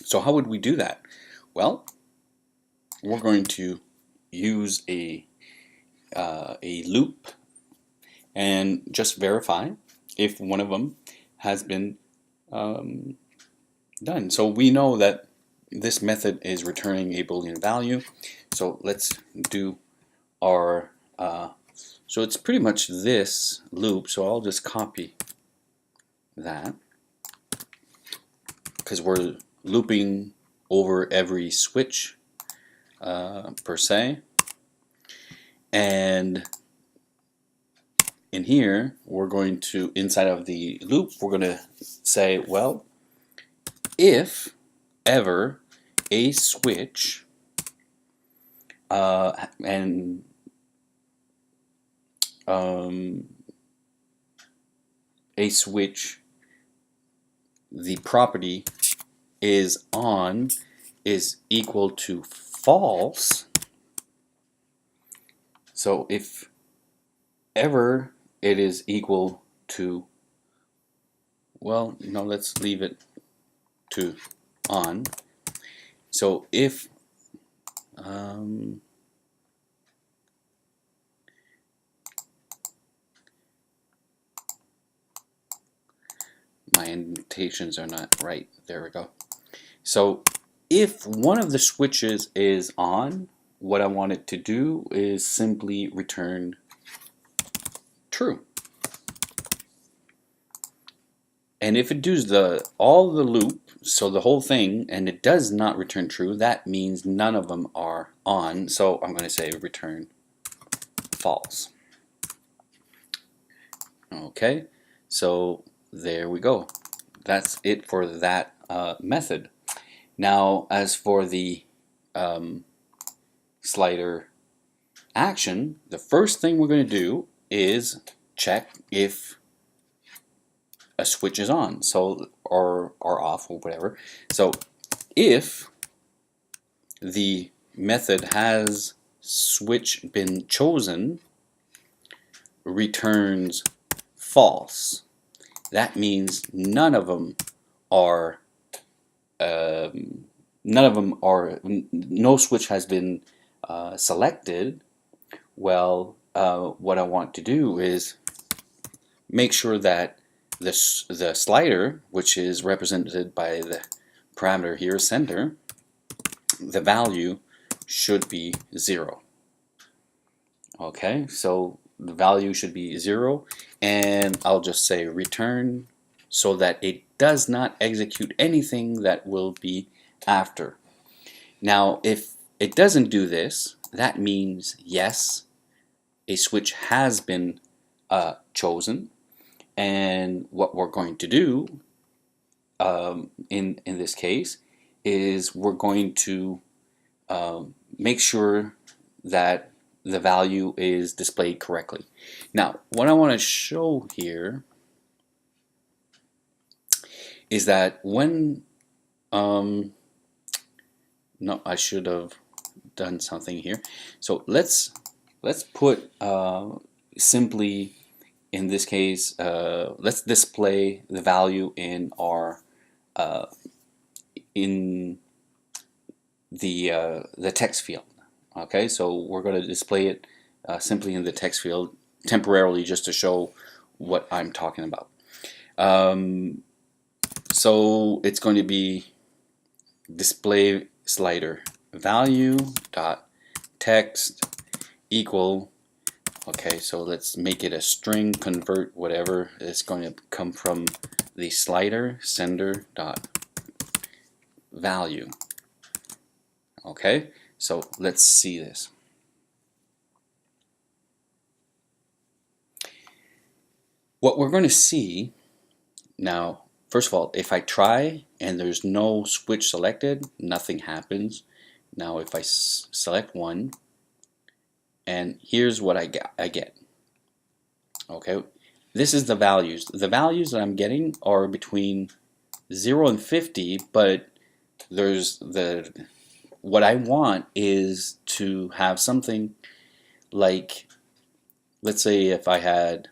So how would we do that? Well, we're going to use a loop and just verify if one of them has been done. So we know that this method is returning a Boolean value. So let's do our so it's pretty much this loop. So I'll just copy that because we're looping over every switch per se, and in here we're going to, inside of the loop, we're going to say, well, if ever a switch and a switch, the property is on is equal to false. So if ever it is equal to, well, no, let's leave it to on. So if my indentations are not right. There we go. So if one of the switches is on, what I want it to do is simply return true. And if it does all the loop, so the whole thing, and it does not return true, that means none of them are on. So I'm going to say return false. Okay, so there we go. That's it for that method. Now, as for the slider action, the first thing we're going to do is check if a switch is on, so or off or whatever. So if the method has switch been chosen, returns false. That means none of them are no switch has been selected. Well, what I want to do is make sure that the slider, which is represented by the parameter here, sender, the value should be 0. Okay, so the value should be 0, and I'll just say return so that it does not execute anything that will be after. Now, if it doesn't do this, that means yes, a switch has been chosen, And what we're going to do in this case is we're going to make sure that the value is displayed correctly. Now, what I want to show here is that when no, I should have done something here. So let's put simply, in this case, let's display the value in our in the text field. Okay, so we're going to display it simply in the text field temporarily, just to show what I'm talking about. So it's going to be display slider value dot text equal. Okay, so let's make it a string, convert whatever is going to come from the slider sender dot value. Okay, so let's see this. What we're going to see now, first of all, if I try and there's no switch selected, nothing happens. Now if I select one, and here's what I get. Okay, this is the values. The values that I'm getting are between 0 and 50, but there's what I want is to have something like, let's say if I had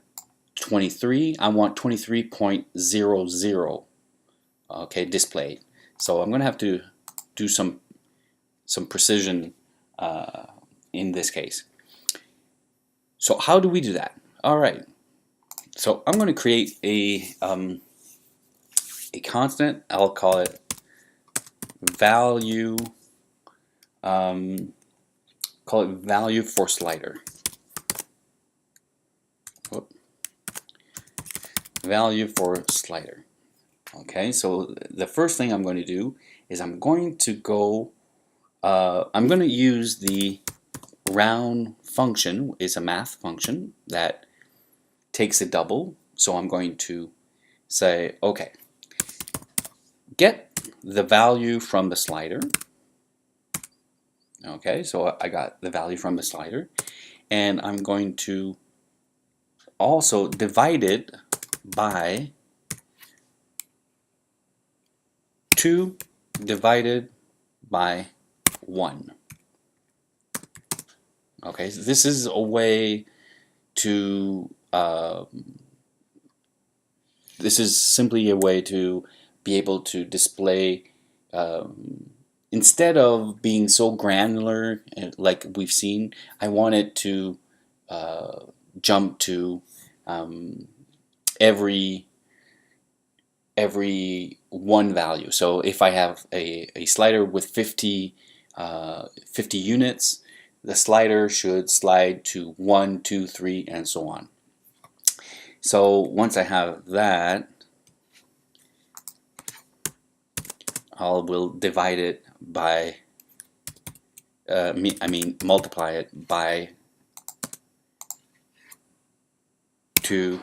23, I want 23.00, okay, displayed. So I'm going to have to do some precision in this case. So how do we do that? All right. So I'm going to create a constant. I'll call it value. Call it value for slider. Whoop. Value for slider. Okay. So the first thing I'm going to do is I'm going to go. I'm going to use the round function. It's a math function that takes a double. So I'm going to say, okay, get the value from the slider. Okay, so I got the value from the slider, and I'm going to also divide it by 2 divided by 1. Okay, so this is a way to this is simply a way to be able to display, instead of being so granular like we've seen, I want it to jump to every one value. So if I have a slider with 50 units, the slider should slide to 1, 2, 3, and so on. So once I have that, I will divide it by, multiply it by 2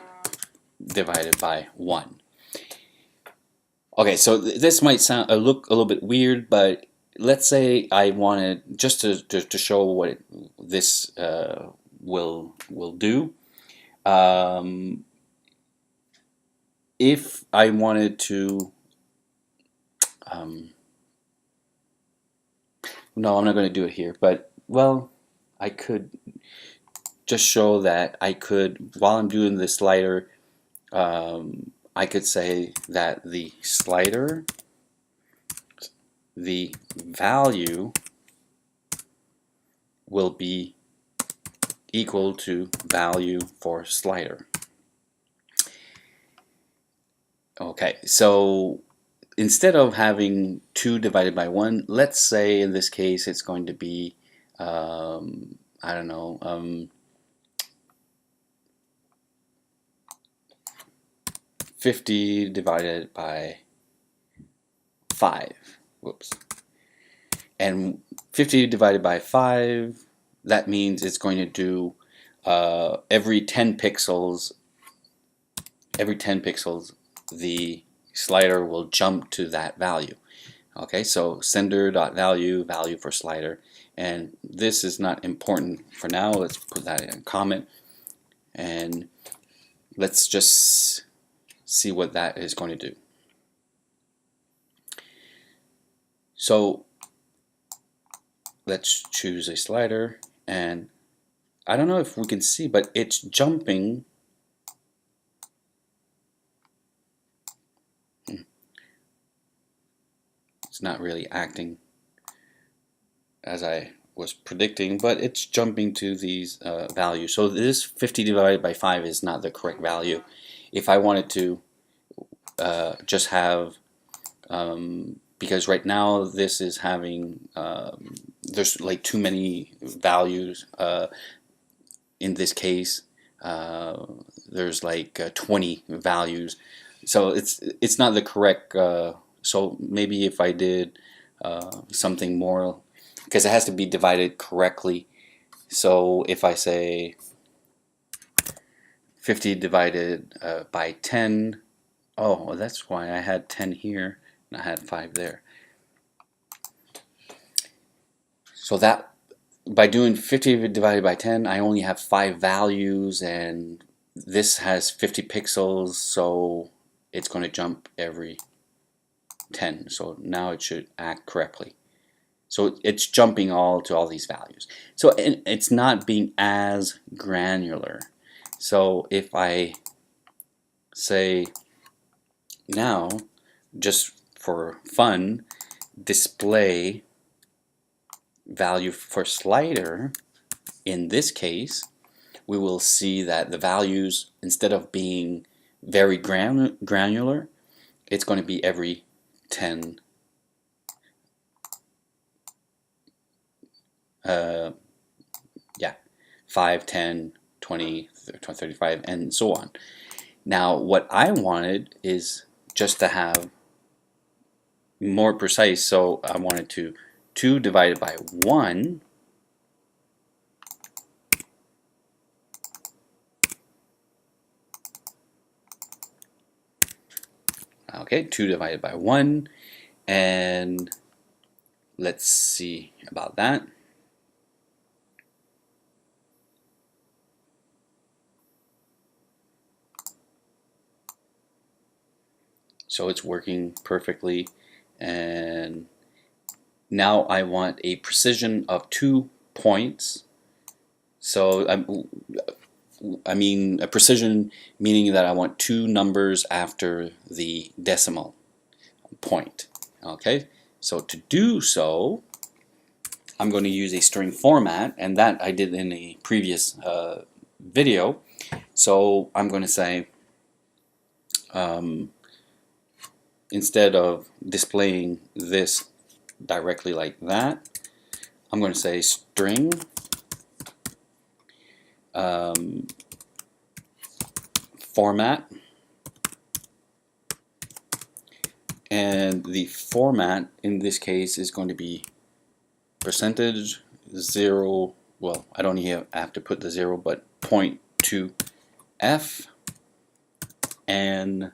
divided by 1. Okay, so this might sound look a little bit weird, but let's say I wanted just to show what this will do. If I wanted to, no, I'm not going to do it here, but well, I could just show that I could, while I'm doing the slider, I could say that the slider, the value will be equal to value for slider. Okay, so instead of having 2 divided by 1, let's say in this case it's going to be, I don't know, 50 divided by 5. Whoops. And 50 divided by 5, that means it's going to do every 10 pixels every 10 pixels the slider will jump to that value. Okay, so sender.value, value for slider, and this is not important for now. Let's put that in a comment, and let's just see what that is going to do. So let's choose a slider, and I don't know if we can see, but it's jumping. It's not really acting as I was predicting, but it's jumping to these values. So this 50 divided by 5 is not the correct value. If I wanted to just have, because right now this is having, there's like too many values in this case. There's like 20 values, so it's not the correct. So maybe if I did something more, because it has to be divided correctly. So if I say 50 divided by 10, oh, well, that's why I had 10 here and I had 5 there. So that by doing 50 divided by 10, I only have 5 values, and this has 50 pixels, so it's going to jump every 10. So now it should act correctly. So it's jumping all to all these values. So it's not being as granular. So if I say now, just for fun, display value for slider, in this case, we will see that the values, instead of being very granular, it's going to be every 10 yeah, 5, 10, 20, 35, and so on. Now what I wanted is just to have more precise, so I wanted to 2 divided by 1, okay, 2 divided by 1, and let's see about that. So it's working perfectly, and now I want a precision of 2 points. So I mean a precision meaning that I want 2 numbers after the decimal point. Okay, so to do so, I'm going to use a string format, and that I did in a previous video. So I'm going to say, instead of displaying this directly like that, I'm going to say string format, and the format in this case is going to be percentage 0, well, I don't even have to put the 0, but 0.2f, and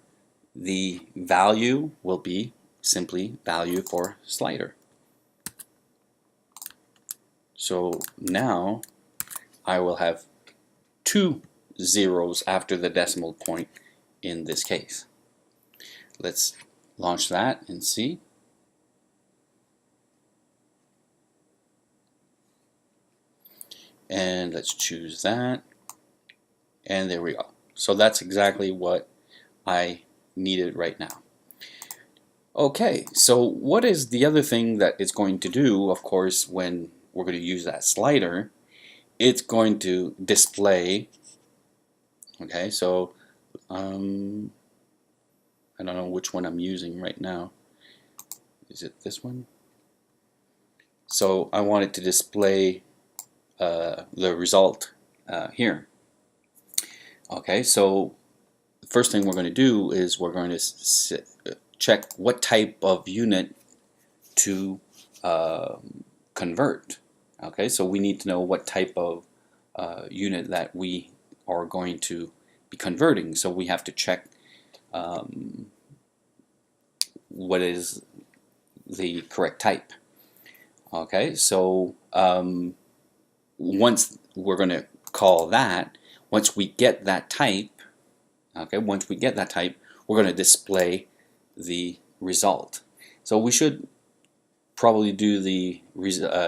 the value will be simply value for slider. So now I will have 2 zeros after the decimal point in this case. Let's launch that and see. And let's choose that, and there we go. So that's exactly what I needed right now. Okay, so what is the other thing that it's going to do? Of course, when we're going to use that slider, it's going to display. Okay, so I don't know which one I'm using right now. Is it this one? So I want it to display the result here. Okay, so the first thing we're going to do is we're going to check what type of unit to convert. Okay, so we need to know what type of unit that we are going to be converting. So we have to check what is the correct type. Okay, so once we're going to call that, once we get that type, okay, once we get that type, we're going to display the result. So we should probably do the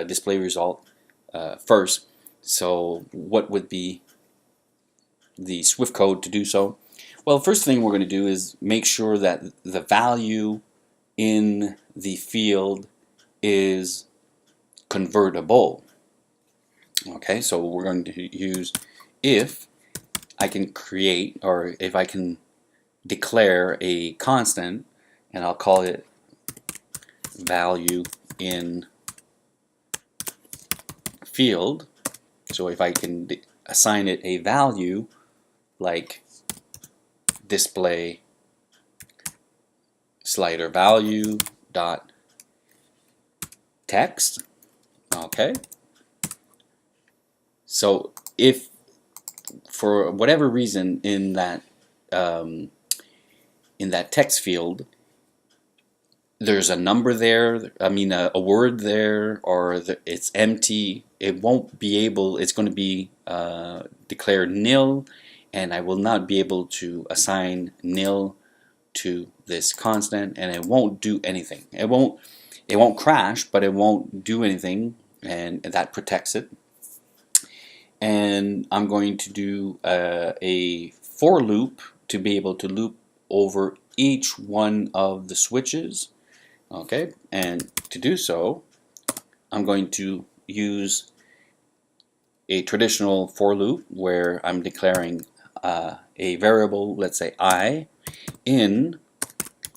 display result first. So what would be the Swift code to do so? Well, first thing we're going to do is make sure that the value in the field is convertible. Okay, so we're going to use if I can create, or if I can declare a constant, and I'll call it value in field. So if I can assign it a value like display slider value dot text. Okay, so if for whatever reason in that text field there's a number there, I mean a word there, or it's empty, it won't be able, it's going to be declared nil, and I will not be able to assign nil to this constant, and it won't do anything. It won't crash, but it won't do anything, and that protects it. And I'm going to do a for loop to be able to loop over each one of the switches. Okay, and to do so, I'm going to use a traditional for loop where I'm declaring a variable, let's say I, in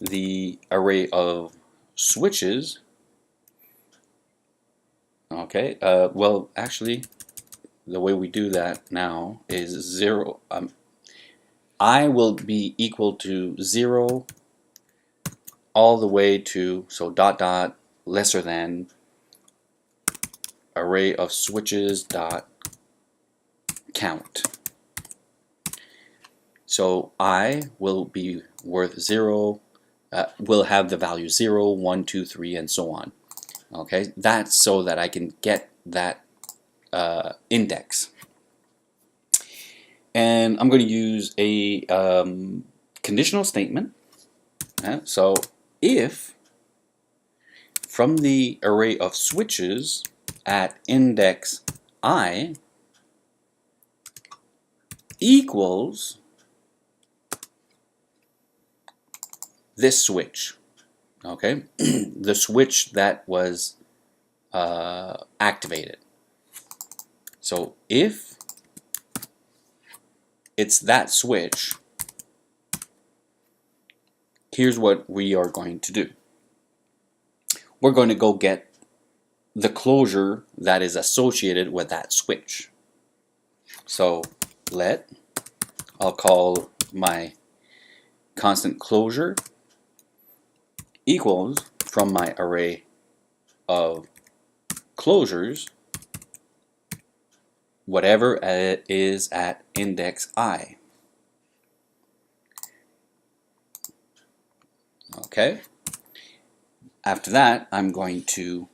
the array of switches. Okay, well actually the way we do that now is 0. I will be equal to 0 all the way to, so dot dot lesser than array of switches dot count. So I will be worth 0, will have the value 0, 1, 2, 3, and so on. Okay, that's so that I can get that index. And I'm going to use a conditional statement. So if from the array of switches at index I equals this switch, okay, the switch that was activated. So if it's that switch, here's what we are going to do. We're going to go get the closure that is associated with that switch. So I'll call my constant closure equals from my array of closures whatever it is at index I. Okay. After that, I'm going to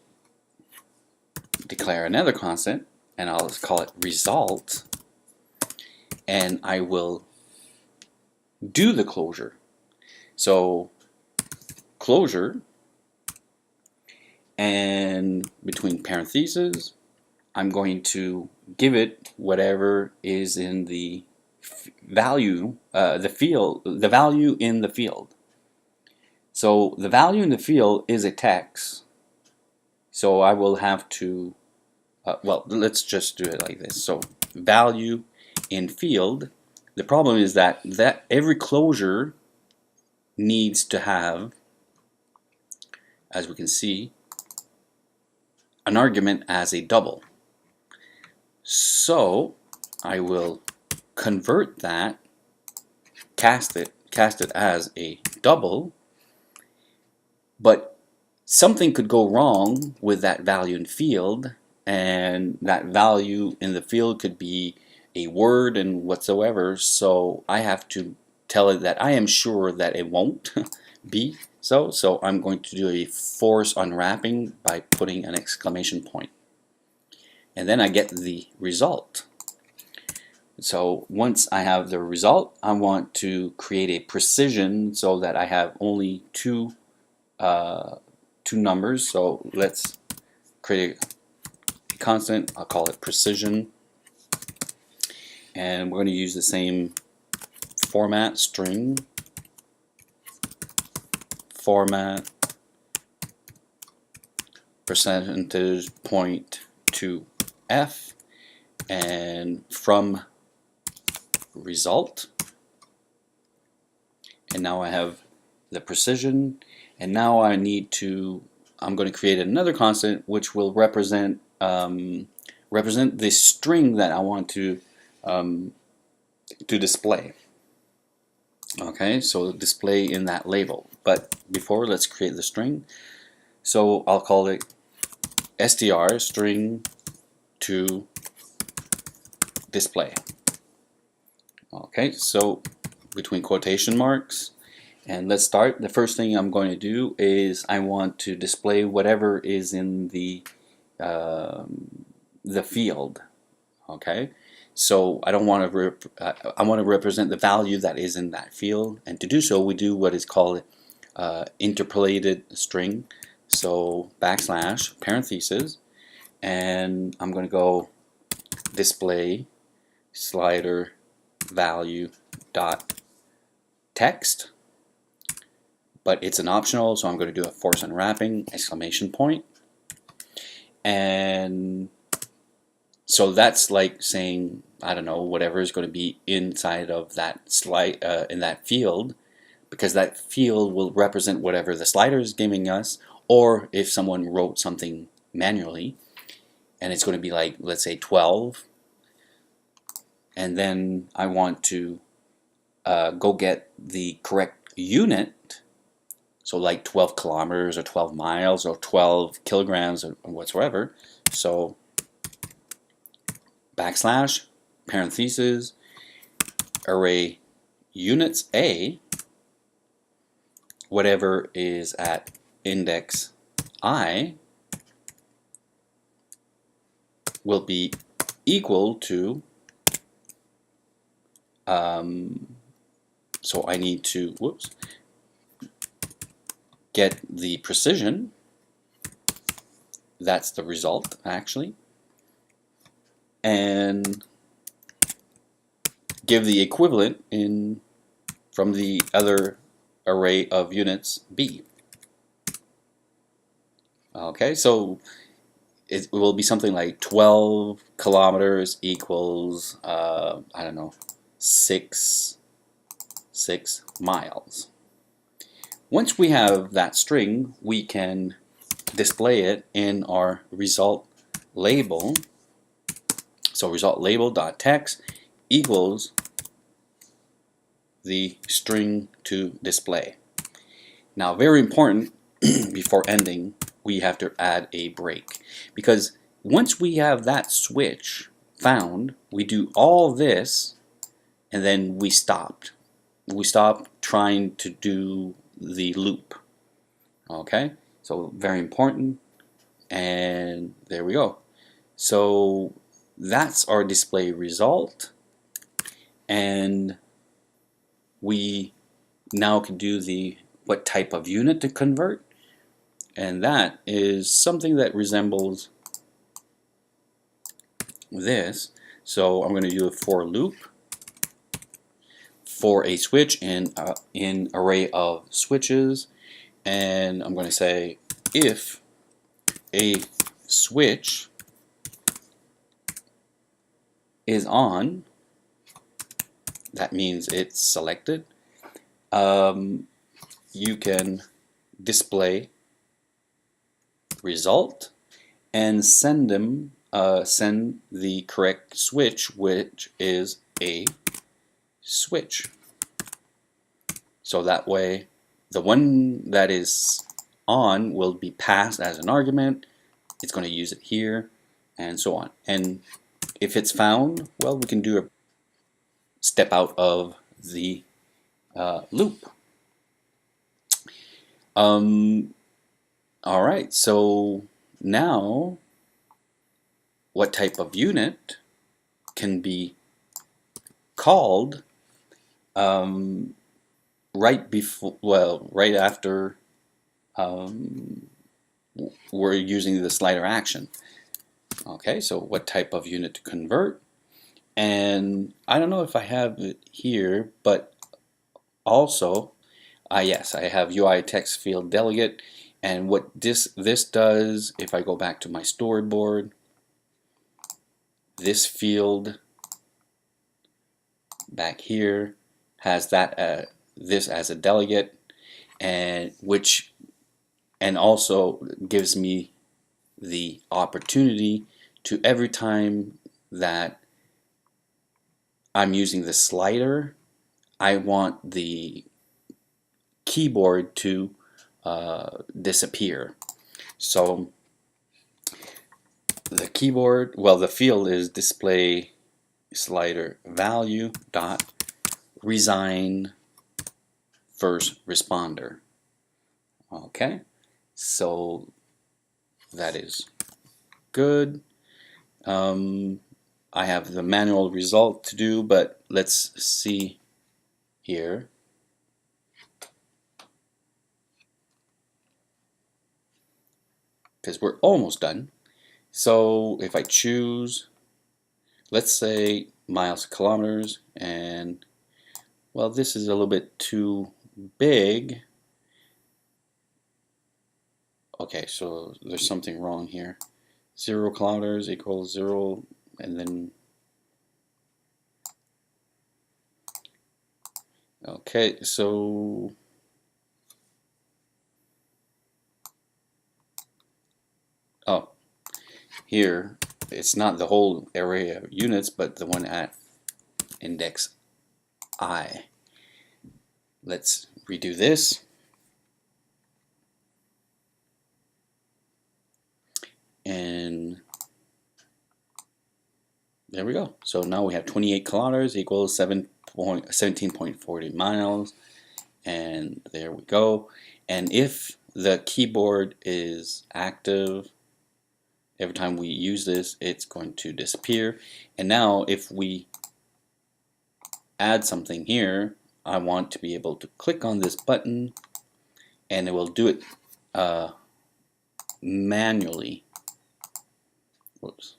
declare another constant, and I'll call it result, and I will do the closure. So closure, and between parentheses, I'm going to give it whatever is in the value, the value in the field. So the value in the field is a text. So I will have to, well, let's just do it like this. So value in field. The problem is that every closure needs to have, as we can see, an argument as a double. So I will convert that, cast it as a double, but something could go wrong with that value in field, and that value in the field could be a word and whatsoever, so I have to tell it that I am sure that it won't be so. So I'm going to do a force unwrapping by putting an exclamation point. And then I get the result. So once I have the result, I want to create a precision so that I have only two numbers. So let's create a constant. I'll call it precision. And we're going to use the same format, string, format, percentage point to F, and from result. And now I have the precision, and now I'm going to create another constant which will represent the string that I want to display. Okay, so display in that label. But before, let's create the string. So I'll call it str, string to display. Okay, so between quotation marks, and let's start. The first thing I'm going to do is I want to display whatever is in the field. Okay, so I don't want to I want to represent the value that is in that field, and to do so we do what is called interpolated string. So backslash parentheses, and I'm going to go display slider value dot text, but it's an optional, so I'm going to do a force unwrapping exclamation point. And so that's like saying, I don't know, whatever is going to be inside of that slide in that field, because that field will represent whatever the slider is giving us, or if someone wrote something manually, and it's going to be like, let's say 12, and then I want to go get the correct unit, so like 12 kilometers or 12 miles or 12 kilograms or whatsoever. So backslash parentheses array units A, whatever is at index I will be equal to so I need to get the precision. That's the result actually, and give the equivalent from the other array of units B. Okay, so it will be something like 12 kilometers equals I don't know, 6 miles. Once we have that string, we can display it in our result label. So result label dot text equals the string to display. Now, very important, before ending, we have to add a break, because once we have that switch found, we do all this and then we stopped. We stop trying to do the loop. Okay, so very important, and there we go. So that's our display result, and we now can do what type of unit to convert, and that is something that resembles this. So I'm going to do a for loop for a switch in array of switches, and I'm going to say if a switch is on, that means it's selected, you can display result and send the correct switch, which is a switch. So that way the one that is on will be passed as an argument, it's going to use it here, and so on. And if it's found, well, we can do a step out of the loop. All right, so now what type of unit can be called right before, well, right after we're using the slider action. Okay, so what type of unit to convert? And I don't know if I have it here, but also, yes, I have UI text field delegate. And what this does, if I go back to my storyboard, this field back here has that this as a delegate, and also gives me the opportunity to, every time that I'm using the slider, I want the keyboard to disappear. So the keyboard, well, the field is display slider value dot resign first responder. Okay, so that is good. I have the manual result to do, but let's see here. Because we're almost done. So if I choose, let's say miles to kilometers, and well, this is a little bit too big. Okay, so there's something wrong here. 0 kilometers equals 0, and then okay, so oh, here it's not the whole array of units, but the one at index I. Let's redo this. And there we go. So now we have 28 kilometers equals 17.40 miles. And there we go. And if the keyboard is active, every time we use this, it's going to disappear. And now if we add something here, I want to be able to click on this button, and it will do it manually. Whoops.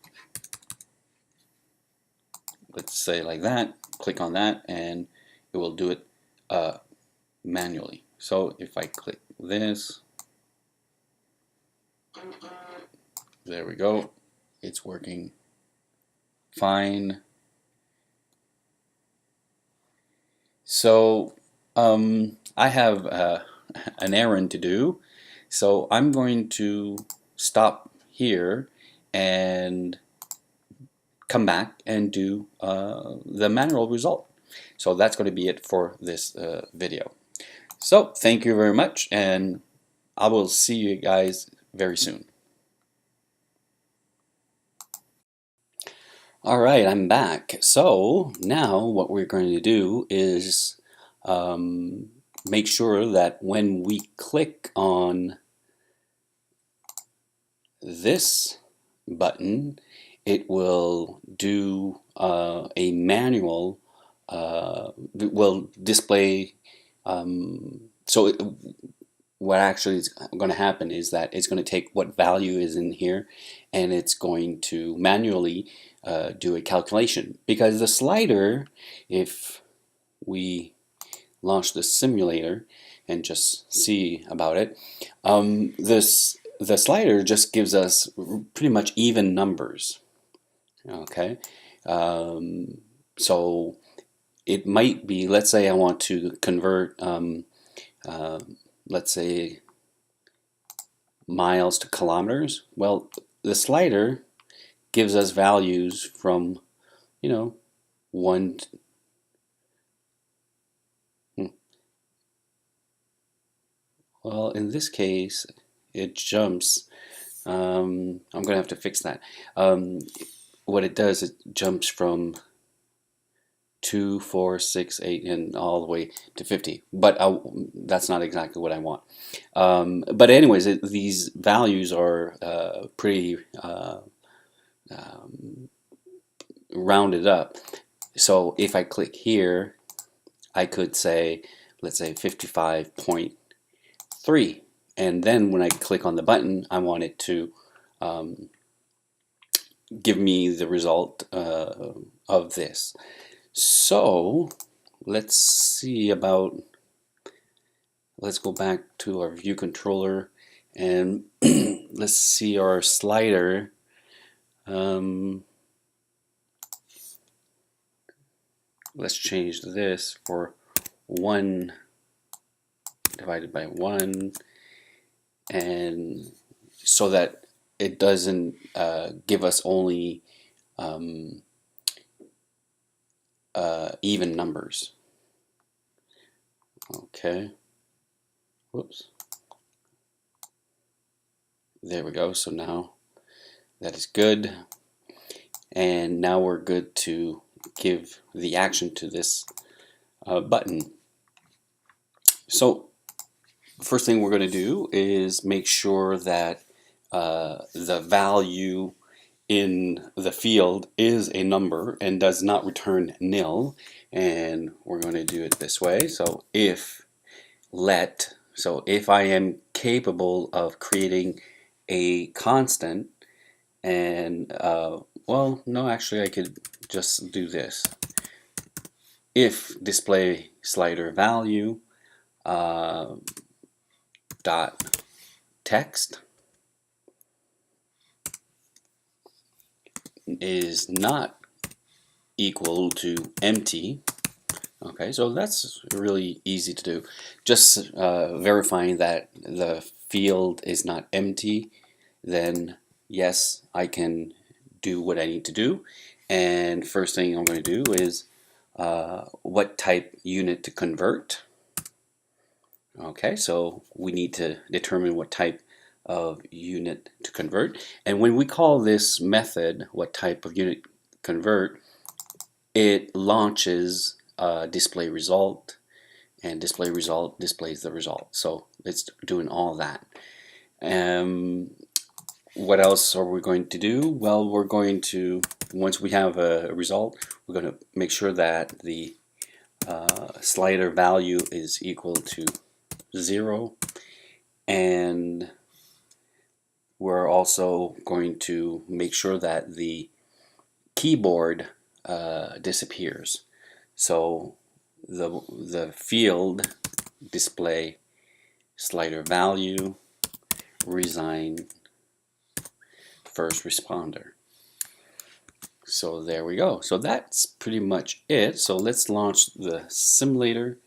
Let's say like that, click on that, and it will do it manually. So if I click this, there we go, it's working fine. So I have an errand to do, so I'm going to stop here and come back and do the manual result. So that's going to be it for this video. So thank you very much, and I will see you guys very soon. Alright, I'm back. So now what we're going to do is make sure that when we click on this button, it will do a manual, will display, so what actually is going to happen is that it's going to take what value is in here, and it's going to manually do a calculation. Because the slider, if we launch the simulator and just see about it, the slider just gives us pretty much even numbers. Okay, so it might be, let's say I want to convert, let's say miles to kilometers. Well, the slider gives us values from, you know, 1 well, in this case it jumps. I'm gonna have to fix that. What it does, it jumps from 2, 4, 6, 8, and all the way to 50. But that's not exactly what I want. But anyways, these values are pretty um, rounded up. So if I click here, I could say, let's say 55.3. And then when I click on the button, I want it to give me the result of this. So let's go back to our view controller and let's see our slider. Let's change this for 1 divided by 1, and so that it doesn't give us only even numbers. Okay. Whoops. There we go. So now that is good. And now we're good to give the action to this button. So first thing we're going to do is make sure that the value in the field is a number and does not return nil. And we're going to do it this way. So if I am capable of creating a constant, and well, no, actually I could just do this. If display slider value dot text is not equal to empty. Okay, so that's really easy to do. Just verifying that the field is not empty, then yes, I can do what I need to do. And first thing I'm going to do is what type unit to convert. Okay, so we need to determine what type of unit to convert. And when we call this method, what type of unit convert, it launches display result, and display result displays the result. So it's doing all that. What else are we going to do? Well, we're going to, once we have a result, we're going to make sure that the slider value is equal to 0, and we're also going to make sure that the keyboard disappears. So the field display slider value resign first responder. So there we go. So that's pretty much it. So let's launch the simulator.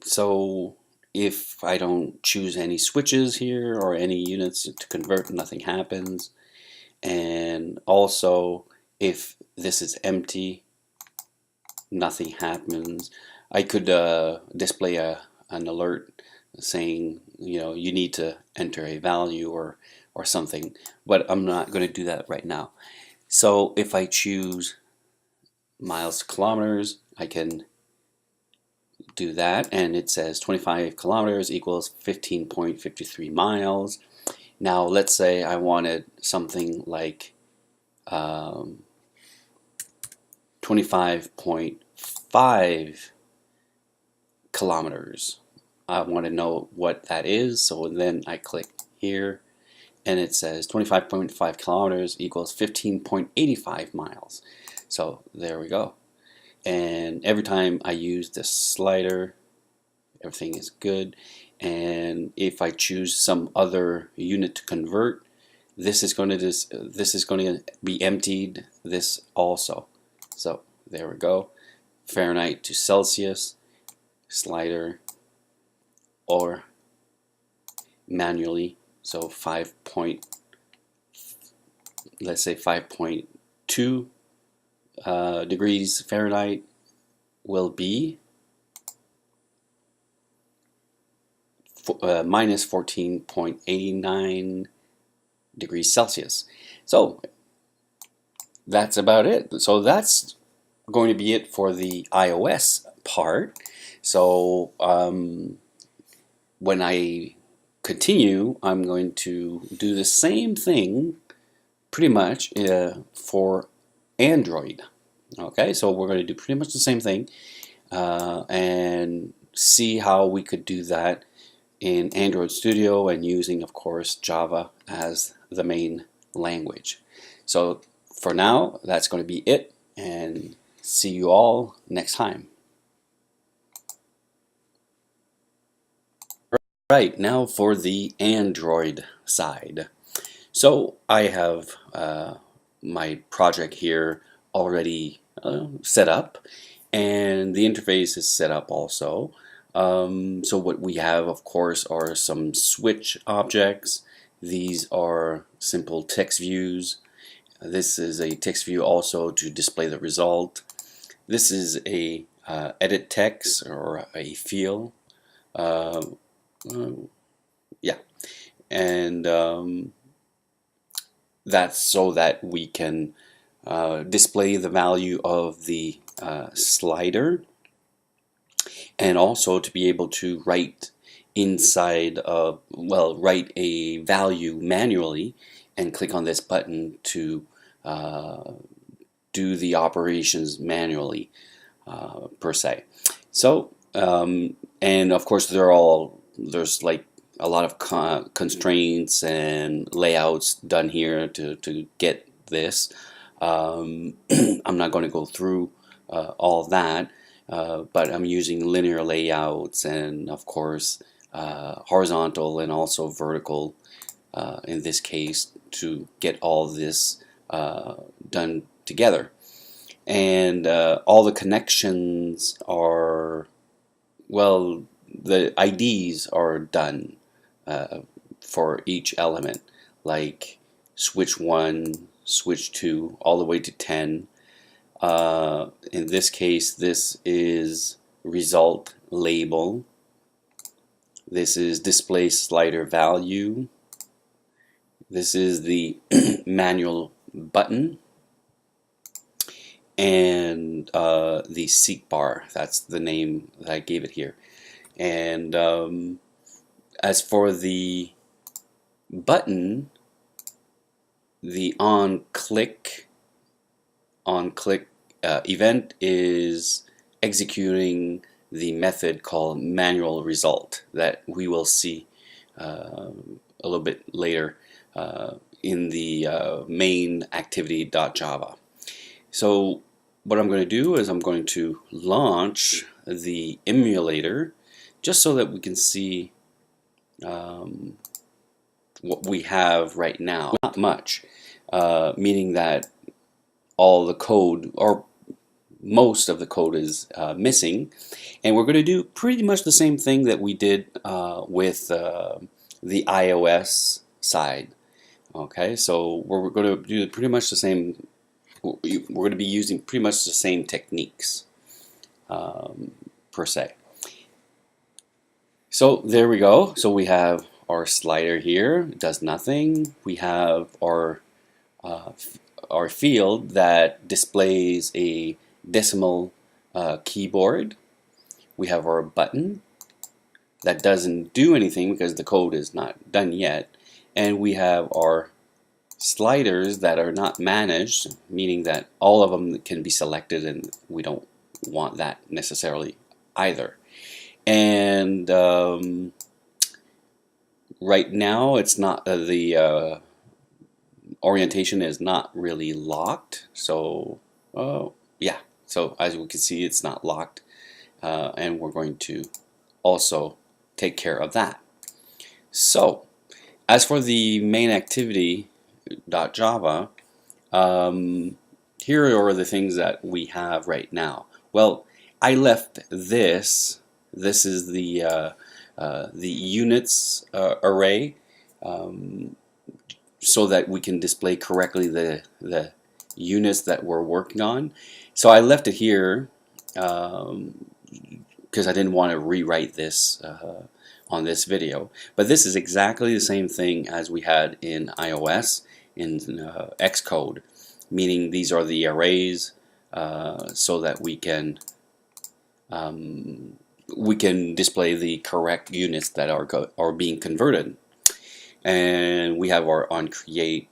So if I don't choose any switches here or any units to convert, nothing happens. And also if this is empty, nothing happens. I could display an alert saying, you know, you need to enter a value or something, but I'm not going to do that right now. So if I choose miles to kilometers, I can do that, and it says 25 kilometers equals 15.53 miles. Now let's say I wanted something like 25.5 kilometers. I want to know what that is, so then I click here and it says 25.5 kilometers equals 15.85 miles. So there we go. And every time I use this slider, everything is good. And if I choose some other unit to convert, this is going to be emptied, this also. So there we go. Fahrenheit to Celsius, slider, or manually. So let's say 5.2 degrees Fahrenheit will be minus 14.89 degrees Celsius. So that's about it. So that's going to be it for the iOS part. So when I continue, I'm going to do the same thing pretty much for Android. Okay, so we're going to do pretty much the same thing and see how we could do that in Android Studio and using, of course, Java as the main language. So for now, that's going to be it, and see you all next time. Right, now for the Android side. So I have my project here already set up, and the interface is set up also. So what we have, of course, are some switch objects. These are simple text views. This is a text view also to display the result. This is a edit text or a field. Yeah, and that's so that we can display the value of the slider, and also to be able to write inside write a value manually and click on this button to do the operations manually per se. So and of course there's like a lot of constraints and layouts done here to get this. I'm not going to go through all that, but I'm using linear layouts and of course horizontal and also vertical in this case to get all this done together. And all the connections are, well, the IDs are done for each element, like switch 1, switch 2, all the way to 10. In this case, this is result label. This is display slider value. This is the manual button. And the seek bar, that's the name that I gave it here. And as for the button, the on-click event is executing the method called manual result that we will see a little bit later in the main activity.java. So what I'm going to do is I'm going to launch the emulator just so that we can see what we have right now. Not much, meaning that all the code or most of the code is missing, and we're going to do pretty much the same thing that we did with the iOS side. Okay, so we're going to do pretty much the same. We're going to be using pretty much the same techniques per se. So there we go. So we have our slider here, it does nothing. We have our field that displays a decimal keyboard. We have our button that doesn't do anything because the code is not done yet. And we have our sliders that are not managed, meaning that all of them can be selected, and we don't want that necessarily either. And right now it's not the orientation is not really locked, so yeah, so as we can see it's not locked, and we're going to also take care of that. So as for the main activity.java, here are the things that we have right now. Well, I left this. This is the units array, so that we can display correctly the units that we're working on. So I left it here because because I didn't want to rewrite this on this video. But this is exactly the same thing as we had in iOS in Xcode, meaning these are the arrays so that we can display the correct units that are being converted. And we have our onCreate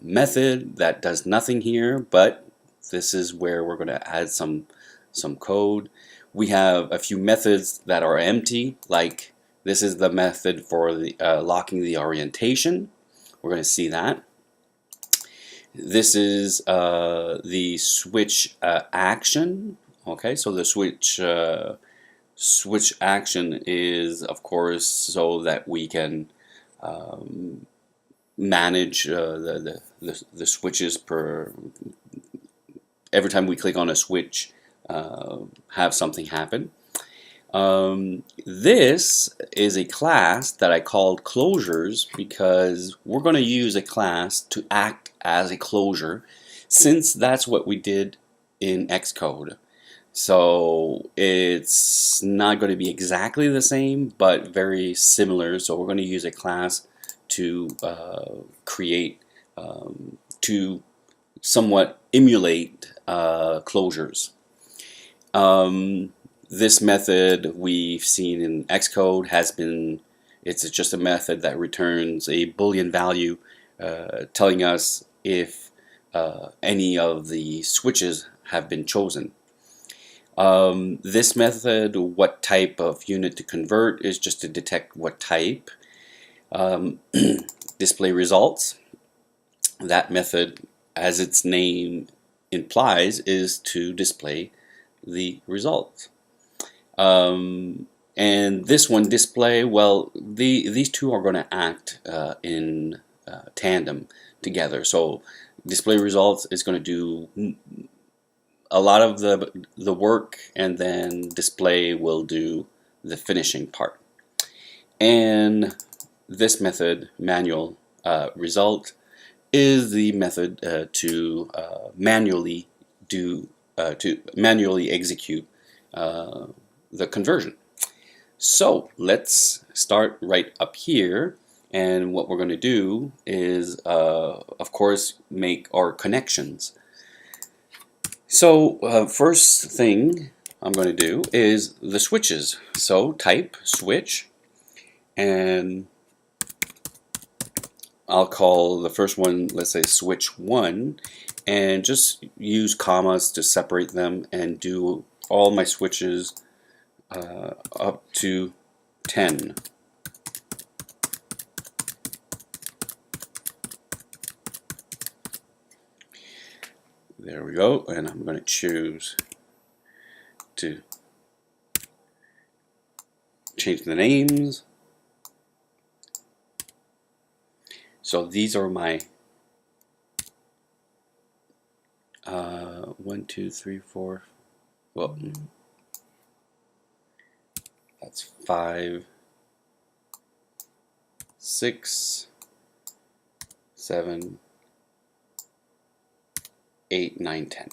method that does nothing here, but this is where we're going to add some code. We have a few methods that are empty, like this is the method for the locking the orientation. We're going to see that. This is the switch action. Okay, so the switch action is, of course, so that we can manage the switches per every time we click on a switch, have something happen. This is a class that I called closures because we're going to use a class to act as a closure, since that's what we did in Xcode. So it's not going to be exactly the same, but very similar. So we're going to use a class to create, to somewhat emulate closures. This method we've seen in Xcode it's just a method that returns a Boolean value telling us if any of the switches have been chosen. This method, what type of unit to convert, is just to detect what type. Display results. That method, as its name implies, is to display the results. And this one, display, well, these two are going to act in tandem together. So display results is going to do a lot of the work, and then display will do the finishing part. And this method, manual result, is the method to manually execute the conversion. So let's start right up here, and what we're going to do is of course make our connections. So first thing I'm going to do is the switches. So type switch, and I'll call the first one, let's say switch 1, and just use commas to separate them and do all my switches up to 10. There we go, and I'm going to choose to change the names. So these are my 1, 2, 3, 4. Well, that's 5, 6, 7, 8, 9, 10.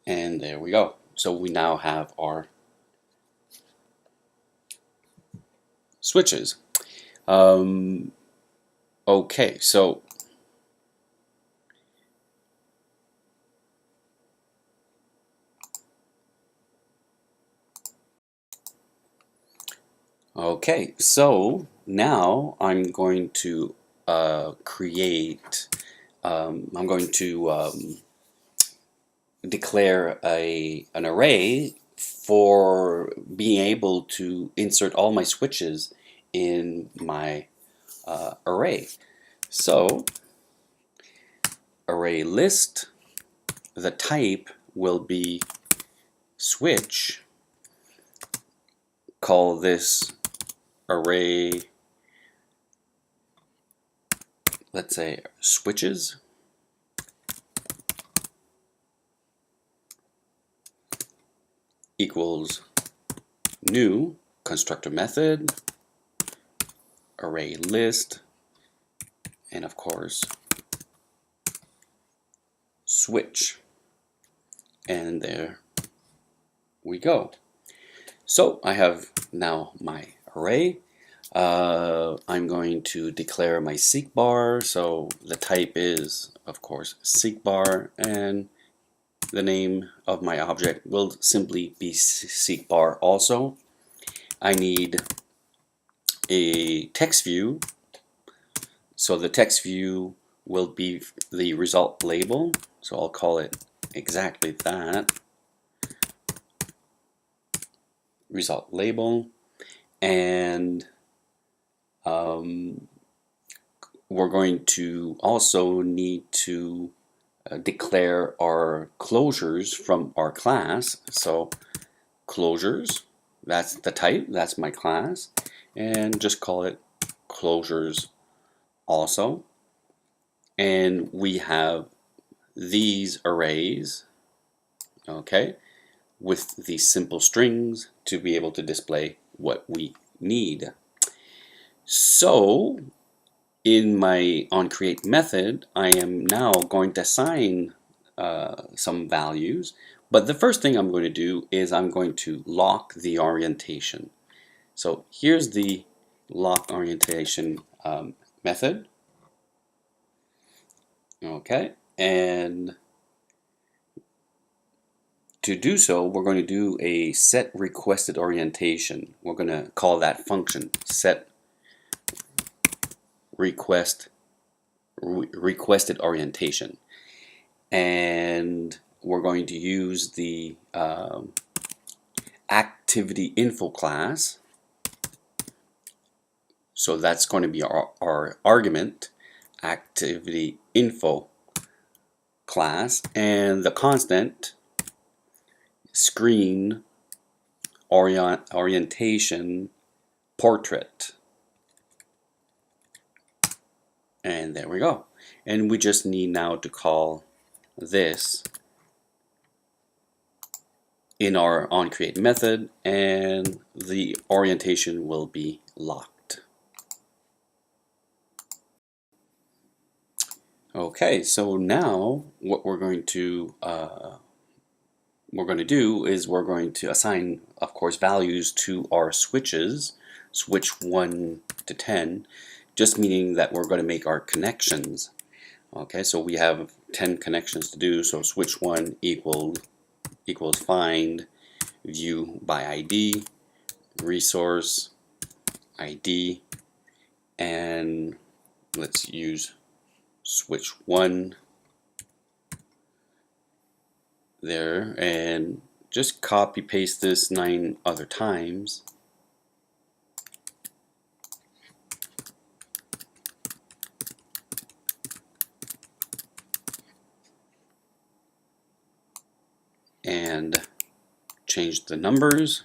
And there we go. So we now have our switches. Okay, so now I'm going to I'm going to declare an array for being able to insert all my switches in my array. So array list, the type will be switch. Call this array, let's say, switches. Equals new constructor method, array list, and of course switch. And there we go. So I have now my array. I'm going to declare my seek bar. So the type is, of course, seek bar, and the name of my object will simply be seek bar also. I need a text view. So the text view will be the result label. So I'll call it exactly that. Result label. And we're going to also need to declare our closures from our class. So closures, that's the type, that's my class, and just call it closures also. And we have these arrays, okay, with these simple strings to be able to display what we need. So in my onCreate method, I am now going to assign some values, but the first thing I'm going to do is I'm going to lock the orientation. So here's the lock orientation method. Okay, and to do so, we're going to do a set requested orientation. We're going to call that function set requested orientation, and we're going to use the activity info class. So that's going to be our argument, activity info class, and the constant screen orientation portrait. And there we go. And we just need now to call this in our onCreate method, and the orientation will be locked. Okay, so now what we're going to do is we're going to assign, of course, values to our switches, switch 1 to 10, just meaning that we're going to make our connections. Okay, so we have 10 connections to do, so switch 1 equals find view by ID, resource ID, and let's use switch 1 there, and just copy paste this 9 other times. And change the numbers.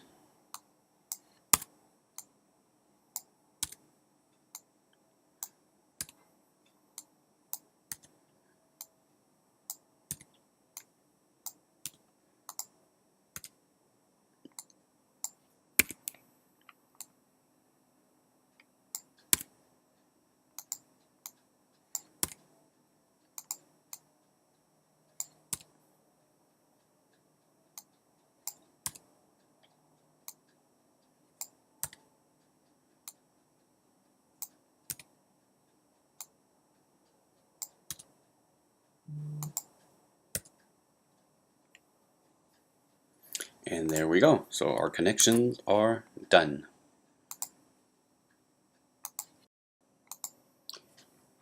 And there we go. So our connections are done.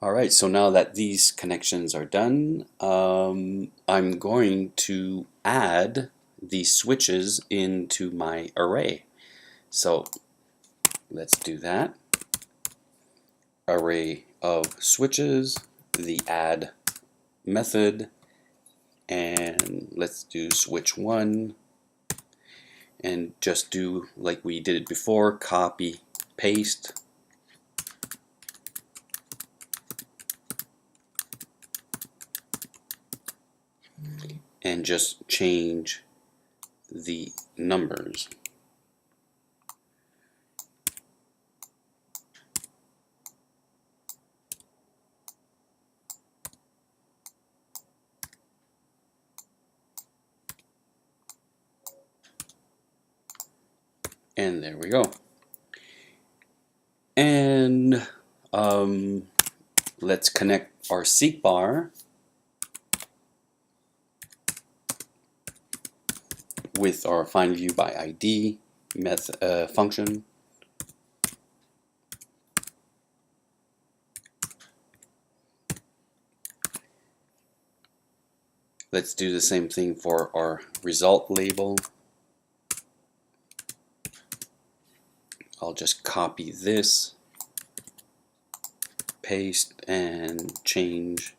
Alright, so now that these connections are done, I'm going to add these switches into my array. So let's do that. Array of switches, the add method, and let's do switch 1, and just do like we did it before, copy, paste, and just change the numbers. And there we go. And let's connect our seek bar with our find view by ID function. Let's do the same thing for our result label. I'll just copy this, paste, and change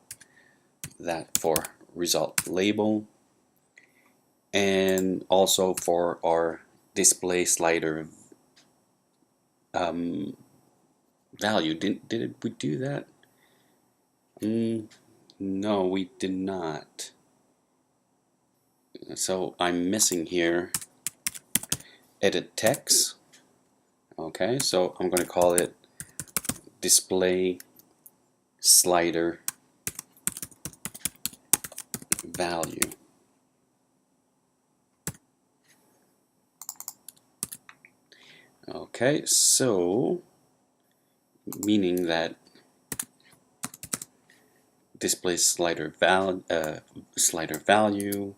that for result label. And also for our display slider value. Did we do that? No, we did not. So I'm missing here edit text. Okay, so I'm going to call it display slider value. Okay, so meaning that display slider value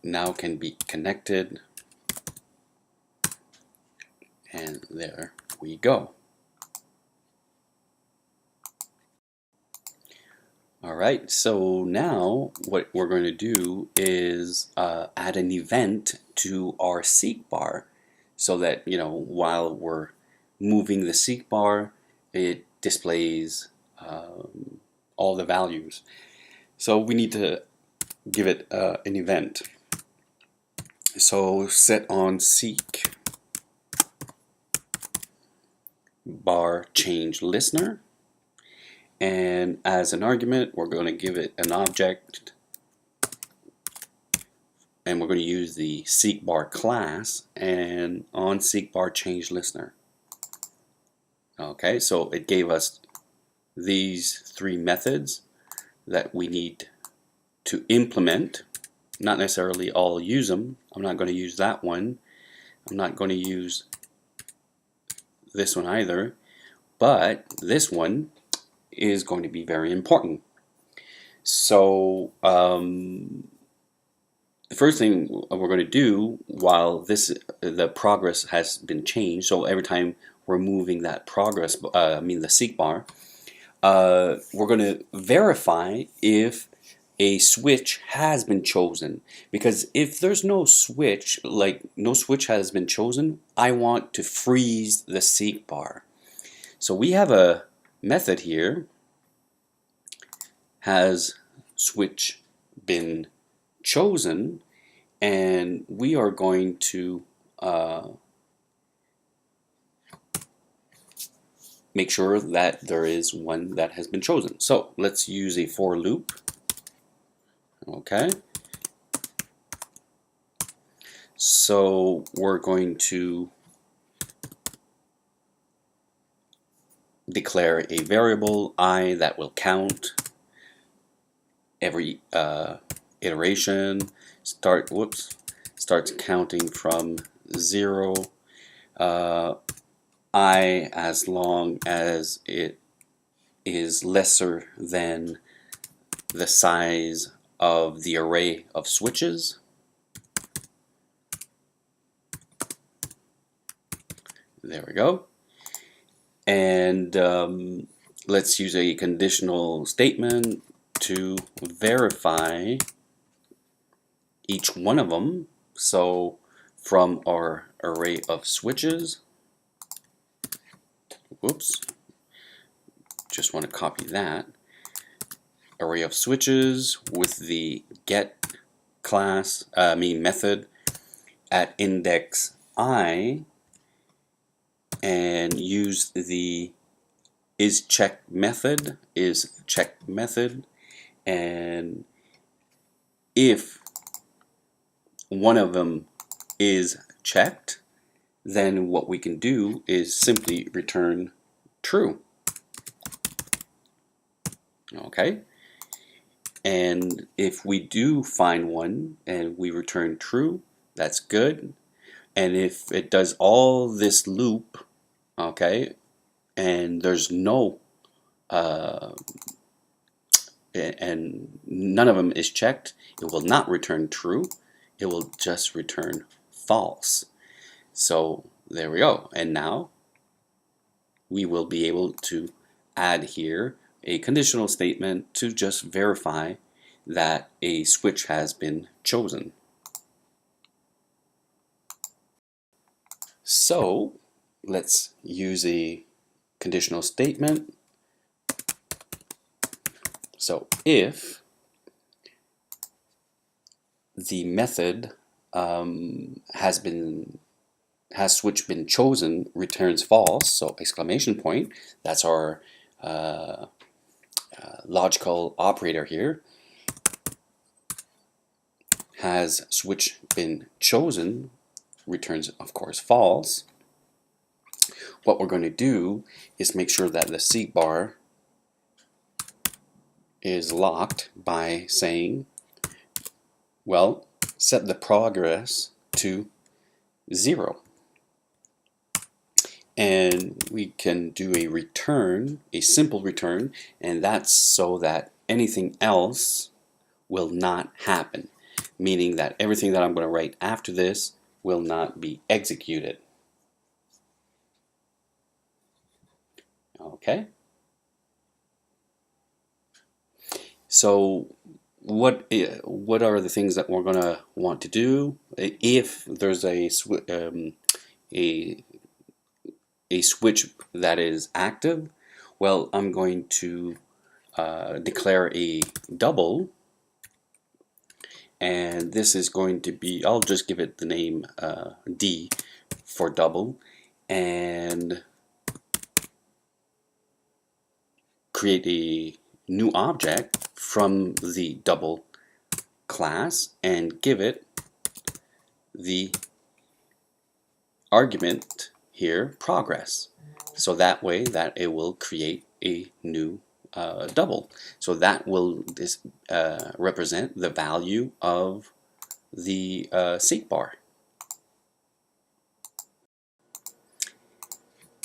now can be connected, and there we go. Alright, so now what we're going to do is add an event to our seek bar so that, while we're moving the seek bar, it displays all the values. So we need to give it an event. So set on seek bar change listener, and as an argument we're going to give it an object, and we're going to use the seek bar class and on seek bar change listener. Okay, so it gave us these three methods that we need to implement. Not necessarily all use them. I'm not going to use that one. I'm not going to use this one either, but this one is going to be very important. So the first thing we're going to do while the progress has been changed, so every time we're moving that progress, the seek bar, we're going to verify if a switch has been chosen, because if there's no switch, like no switch has been chosen, I want to freeze the seek bar. So we have a method here, has switch been chosen, and we are going to make sure that there is one that has been chosen. So let's use a for loop. Okay, so we're going to declare a variable I that will count every iteration. Starts counting from 0. I as long as it is lesser than the size of the array of switches. There we go. And let's use a conditional statement to verify each one of them. So from our array of switches, whoops, just want to copy that, array of switches with the get class, method at index I, and use the isCheck method, and if one of them is checked, then what we can do is simply return true. Okay, and if we do find one and we return true, that's good. And if it does all this loop, okay, and there's no and none of them is checked, it will not return true. It will just return false. So there we go. And now we will be able to add here a conditional statement to just verify that a switch has been chosen. So let's use a conditional statement. So if the method has switch been chosen returns false, so exclamation point, that's our logical operator here. Has switch been chosen returns, of course, false. What we're going to do is make sure that the seek bar is locked by saying, well, set the progress to 0. And we can do a return, a simple return, and that's so that anything else will not happen, meaning that everything that I'm going to write after this will not be executed. Okay? So what are the things that we're going to want to do if there's a switch that is active? Well, I'm going to declare a double, and this is going to be, I'll just give it the name D for double, and create a new object from the double class and give it the argument here, progress. So that way that it will create a new double. So that will represent the value of the seek bar.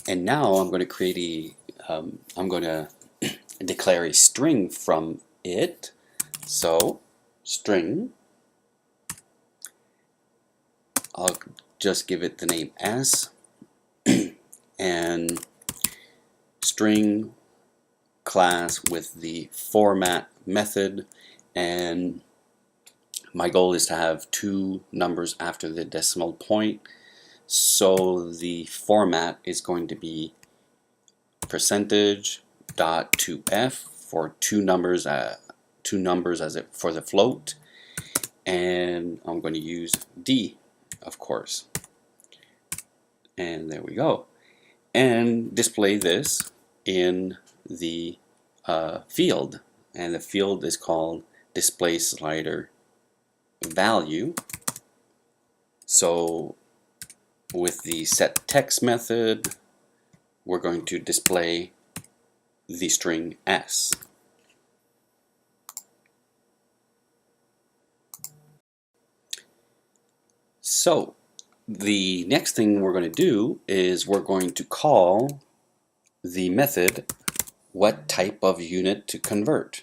And now I'm going to create I'm going to declare a string from it. So string, I'll just give it the name S, and string class with the format method, and my goal is to have 2 numbers after the decimal point. So the format is going to be %.2f for 2 numbers as it for the float, and I'm going to use D, of course. And there we go. And display this in the field, and the field is called display slider value. So with the set text method, we're going to display the string S. So the next thing we're going to do is we're going to call the method what type of unit to convert.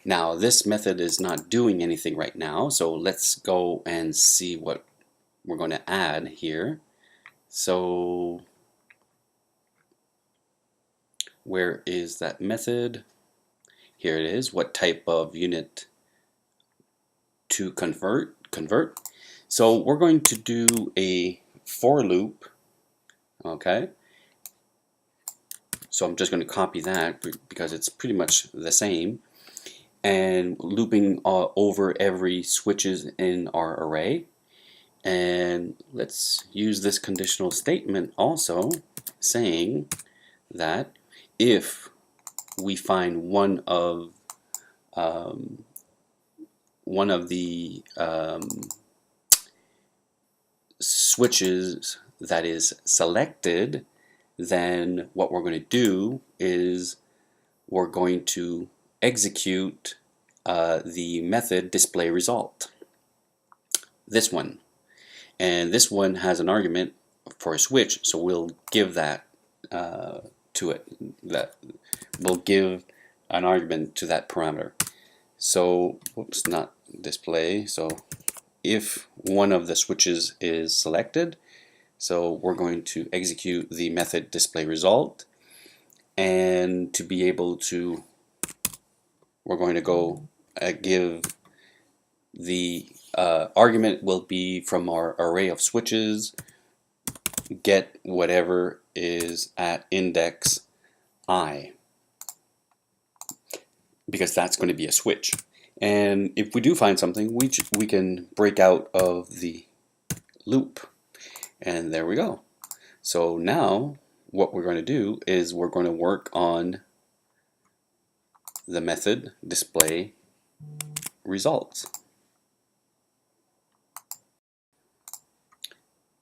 Now this method is not doing anything right now, so let's go and see what we're going to add here. So where is that method? Here it is, what type of unit to convert. So we're going to do a for loop, okay? So I'm just going to copy that because it's pretty much the same, and looping over every switches in our array. And let's use this conditional statement also, saying that if we find one of the switches that is selected, then what we're going to do is we're going to execute the method display result. This one. and this one has an argument for a switch, so we'll give that to it. That we'll give an argument to that parameter. So, whoops, not display. So if one of the switches is selected, so we're going to execute the method display result, and to be able to, we're going to go give the argument will be from our array of switches, get whatever is at index I, because that's going to be a switch. And if we do find something, we can break out of the loop. And there we go. So now what we're going to do is we're going to work on the method display results.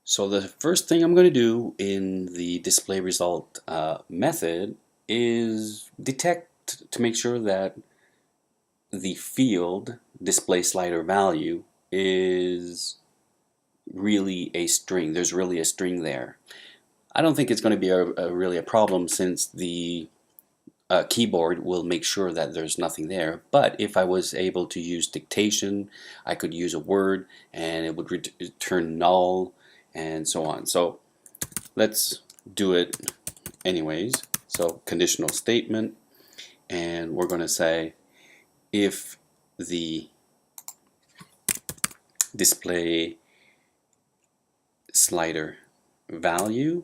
So the first thing I'm going to do in the display result method is detect to make sure that the field display slider value is really a string. There's really a string there. I don't think it's going to be really a problem, since the keyboard will make sure that there's nothing there. But if I was able to use dictation, I could use a word and it would return null and so on. So let's do it anyways. So conditional statement, and we're going to say if the display slider value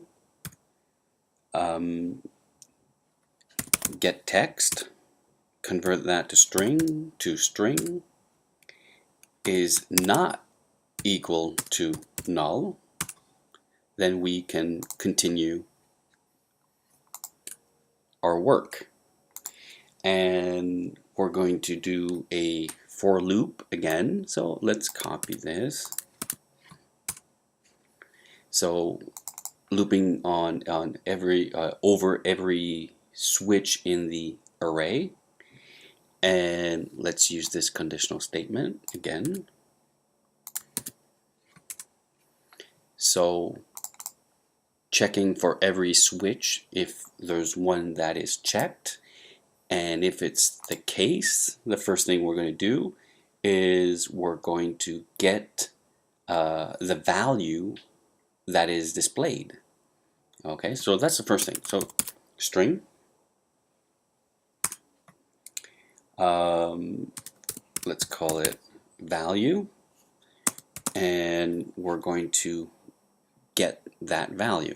get text, convert that to string is not equal to null, then we can continue our work. And we're going to do a for loop again. So let's copy this. So looping on every over every switch in the array, and let's use this conditional statement again. So checking for every switch if there's one that is checked, and if it's the case, the first thing we're going to do is we're going to get the value that is displayed. Okay, so that's the first thing. So string, let's call it value, and we're going to get that value.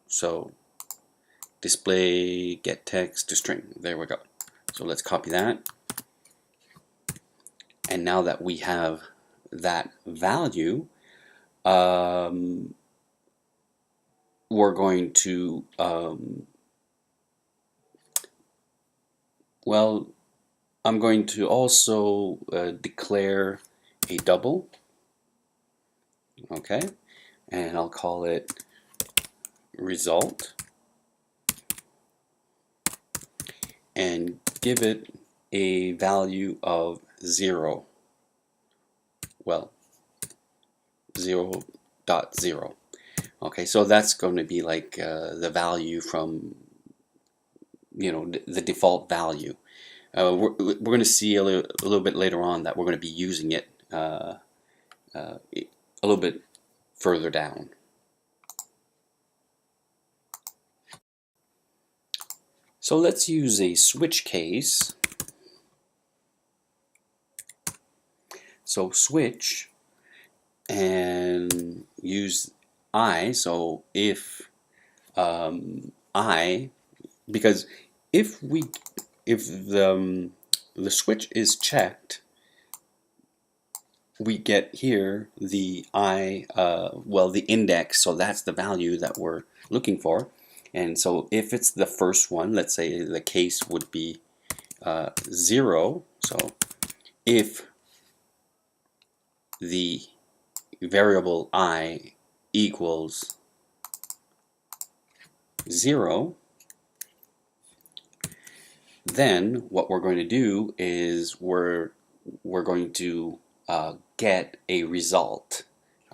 So display get text to string. There we go. So let's copy that. And now that we have that value, we're going to well, I'm going to also declare a double, okay, and I'll call it result, and give it a value of 0. Well, 0.0. Okay, so that's going to be like the value from, you know, the default value. We're going to see a little bit later on that we're going to be using it a little bit further down. So let's use a switch case. So switch, and use I. So if I, because if the switch is checked, we get here the I, well, the index, so that's the value that we're looking for. And so if it's the first one, let's say the case would be 0. So if the variable I equals 0, then what we're going to do is we're going to get a result.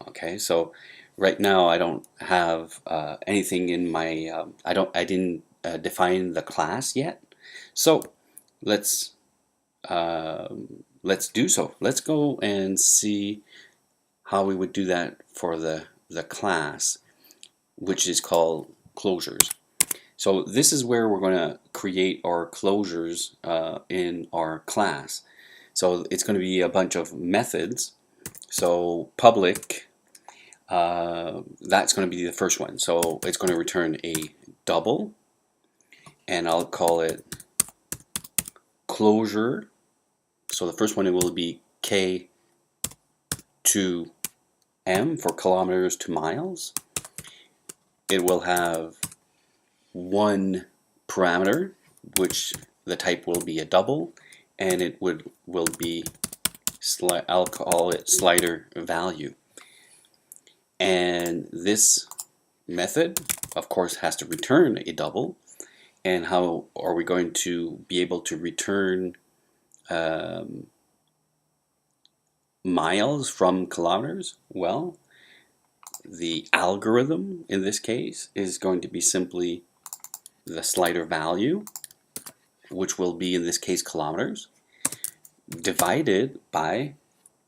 Okay, so right now I don't have anything in my I didn't define the class yet. So let's let's do so. Let's go and see how we would do that for the class, which is called closures. So this is where we're going to create our closures in our class. So it's going to be a bunch of methods. So public, that's going to be the first one. So it's going to return a double, and I'll call it closure. So the first one will be K to M for kilometers to miles. It will have one parameter, which the type will be a double, and it will be, I'll call it slider value. And this method, of course, has to return a double. And how are we going to be able to return miles from kilometers? Well, the algorithm in this case is going to be simply the slider value, which will be in this case kilometers, divided by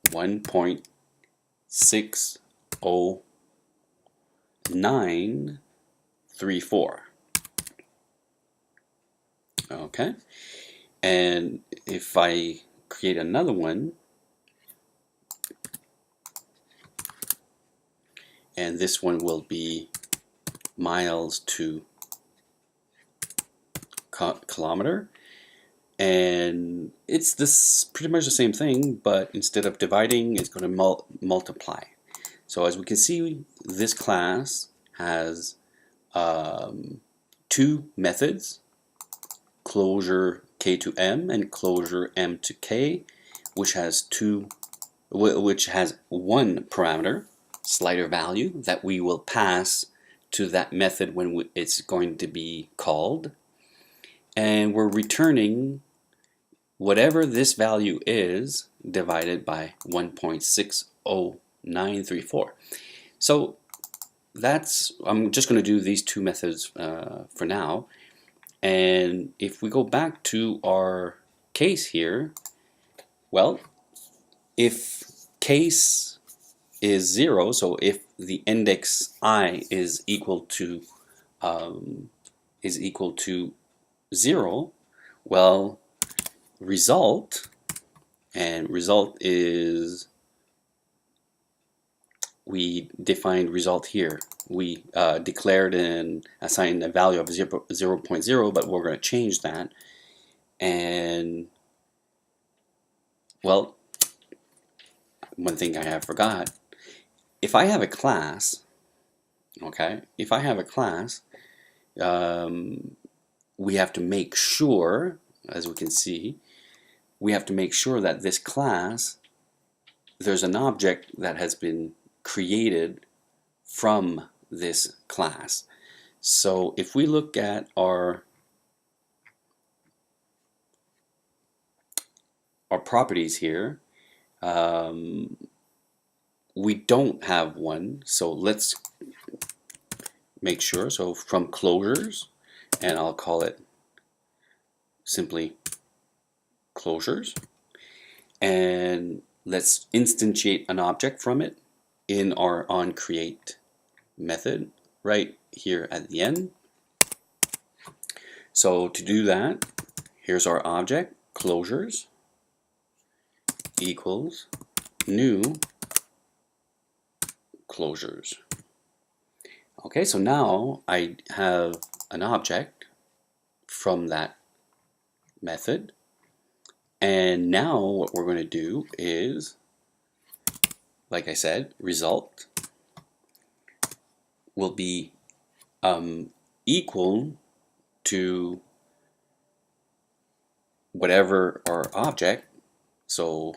1.60934. Okay, and if I create another one, and this one will be miles to kilometer, and it's this pretty much the same thing, but instead of dividing, it's going to multiply. So as we can see, this class has two methods, closure K to M and closure M to K, which has one parameter, slider value, that we will pass to that method when it's going to be called, and we're returning whatever this value is divided by 1.60934. So I'm just going to do these two methods for now. And if we go back to our case here, well, if case is 0, so if the index I is equal to 0, well, result is, we defined result here. We declared and assigned a value of 0.0, but we're going to change that. And, well, one thing I forgot, if I have a class, okay, if I have a class, we have to make sure, as we can see, we have to make sure that this class, there's an object that has been created from this class. So if we look at our properties here, we don't have one, so let's make sure. So from closures, and I'll call it simply closures, and let's instantiate an object from it in our onCreate method right here at the end. So to do that, here's our object, closures equals new closures. Okay, so now I have an object from that method, and now what we're going to do is, like I said, result will be equal to whatever our object, so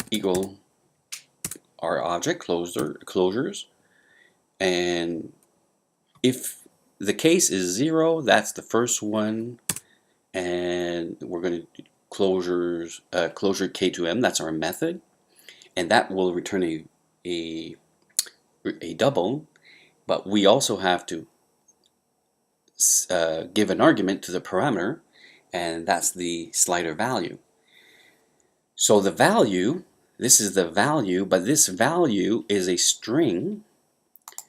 equal our object closures, and if the case is 0, that's the first one, and we're going to do closure K to M, that's our method. and that will return a double, but we also have to give an argument to the parameter, and that's the slider value. So the value, this is the value, but this value is a string.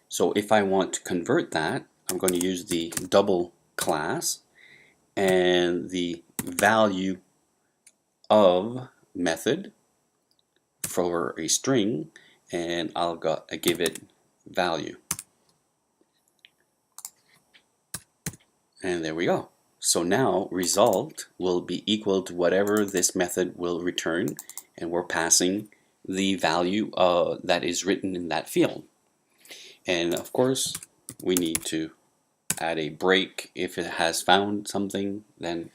So if I want to convert that, I'm going to use the double class and the value of method for a string, and I'll give it value. And there we go. So now result will be equal to whatever this method will return, and we're passing the value that is written in that field. And of course, we need to add a break. If it has found something, then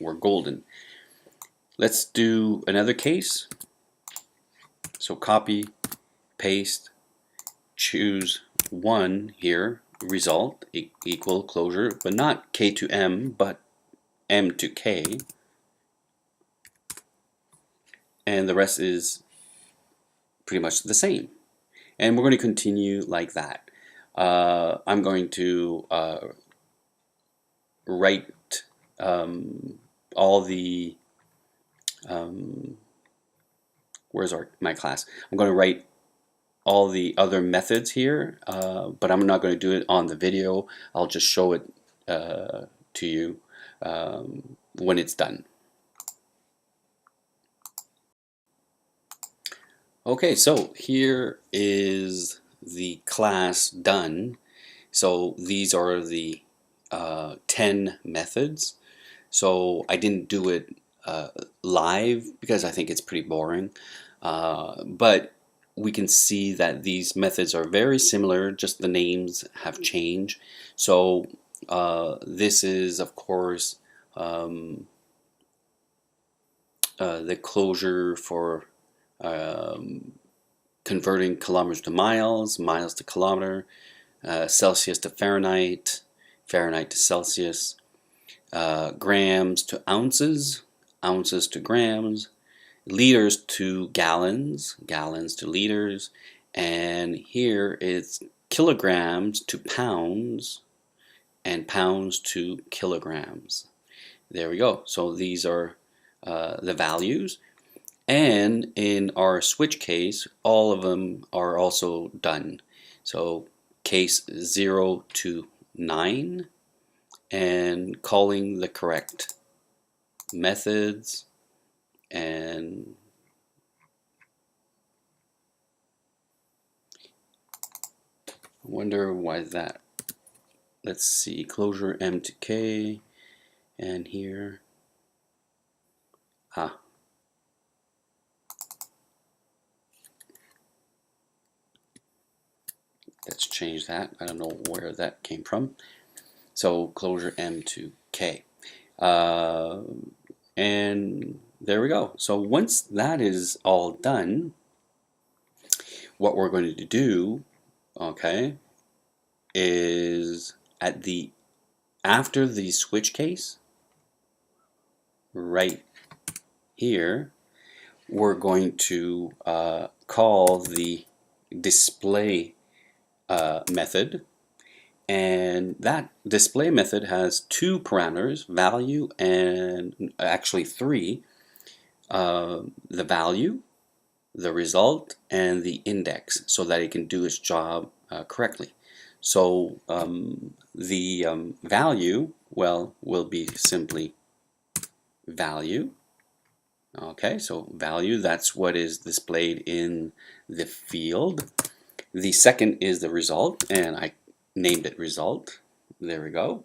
we're golden. Let's do another case. So copy, paste, choose 1 here, result equal closure, but not K to M, but M to K. And the rest is pretty much the same. And we're going to continue like that. I'm going to write all the where's my class? I'm going to write all the other methods here, but I'm not going to do it on the video. I'll just show it to you when it's done. Okay, so here is the class done. So these are the 10 methods. So I didn't do it live because I think it's pretty boring, but we can see that these methods are very similar, just the names have changed. So this is, of course, the closure for converting kilometers to miles, miles to kilometer, Celsius to Fahrenheit, Fahrenheit to Celsius, grams to ounces, ounces to grams, liters to gallons, gallons to liters, and here it's kilograms to pounds, and pounds to kilograms. There we go. So these are the values. And in our switch case, all of them are also done. So case 0 to 9, and calling the correct methods, and I wonder why that. Let's see, closure M to K, and here, let's change that. I don't know where that came from. So closure M to K. And there we go. So once that is all done, what we're going to do, okay, is after the switch case, right here, we're going to call the display method, and that display method has 2 parameters, value and actually 3, the value, the result, and the index, so that it can do its job correctly. So the value, well, will be simply value. Okay, so value, that's what is displayed in the field. The second is the result, and I named it result. There we go.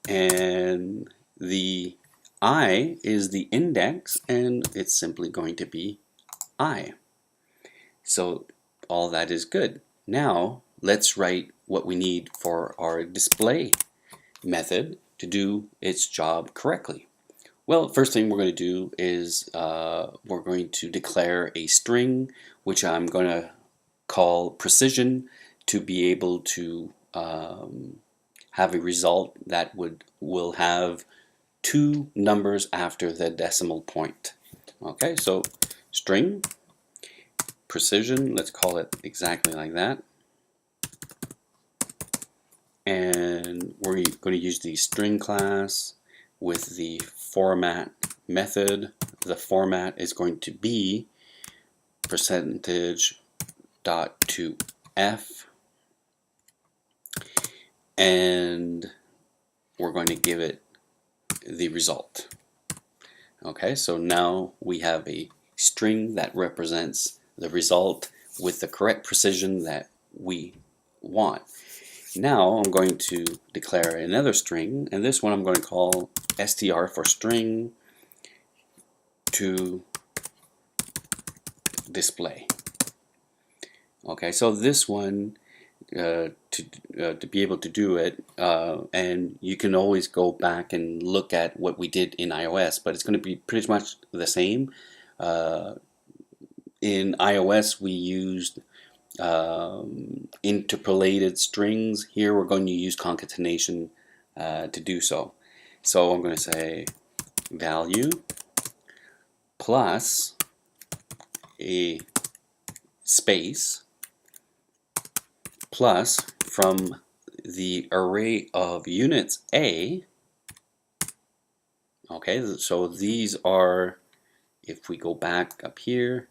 And the I is the index, and it's simply going to be I. So all that is good. Now let's write what we need for our display method to do its job correctly. Well, first thing we're going to do is we're going to declare a string, which I'm going to call precision, to be able to have a result that will have 2 numbers after the decimal point. Okay, so string, precision. Let's call it exactly like that. And we're going to use the string class with the format method. The format is going to be percentage dot to f, and we're going to give it the result. Okay, so now we have a string that represents the result with the correct precision that we want. Now I'm going to declare another string, and this one I'm going to call str for string to display. Okay, so this one to be able to do it, and you can always go back and look at what we did in iOS, but it's going to be pretty much the same. In iOS we used interpolated strings. Here we're going to use concatenation to do so. So I'm going to say value plus a space plus from the array of units A. Okay, so these are, if we go back up here,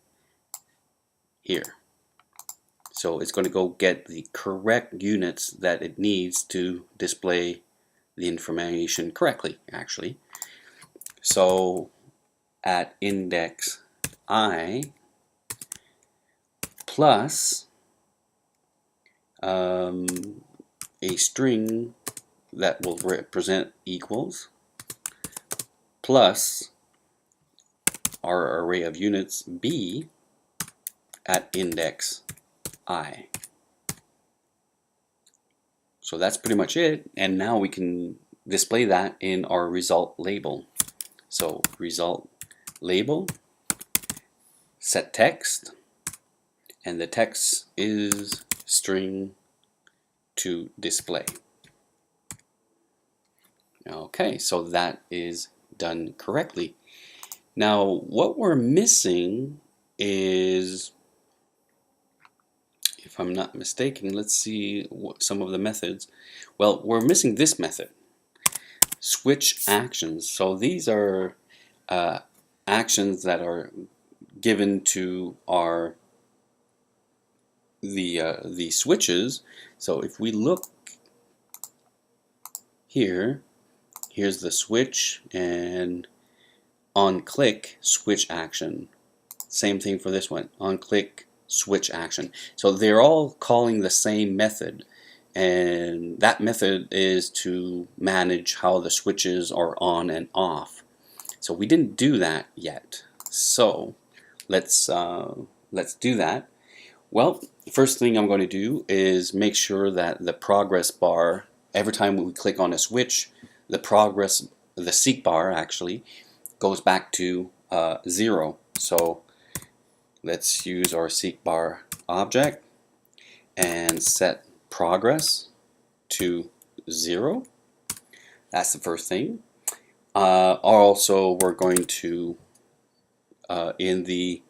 so it's going to go get the correct units that it needs to display the information correctly, actually. So at index I plus a string that will represent equals plus our array of units B at index I. So that's pretty much it, and now we can display that in our result label. So result label, set text, and the text is string to display. Okay, so that is done correctly. Now what we're missing is, if I'm not mistaken, let's see what some of the methods. Well, we're missing this method, switch actions. So these are actions that are given to our the switches. So if we look here, here's the switch, and on click switch action. Same thing for this one, on click switch action. So they're all calling the same method, and that method is to manage how the switches are on and off. So we didn't do that yet. So let's do that. Well, the first thing I'm going to do is make sure that the progress bar, every time we click on a switch, the seek bar actually goes back to 0. So let's use our seek bar object and set progress to 0. That's the first thing. Also, we're going to in the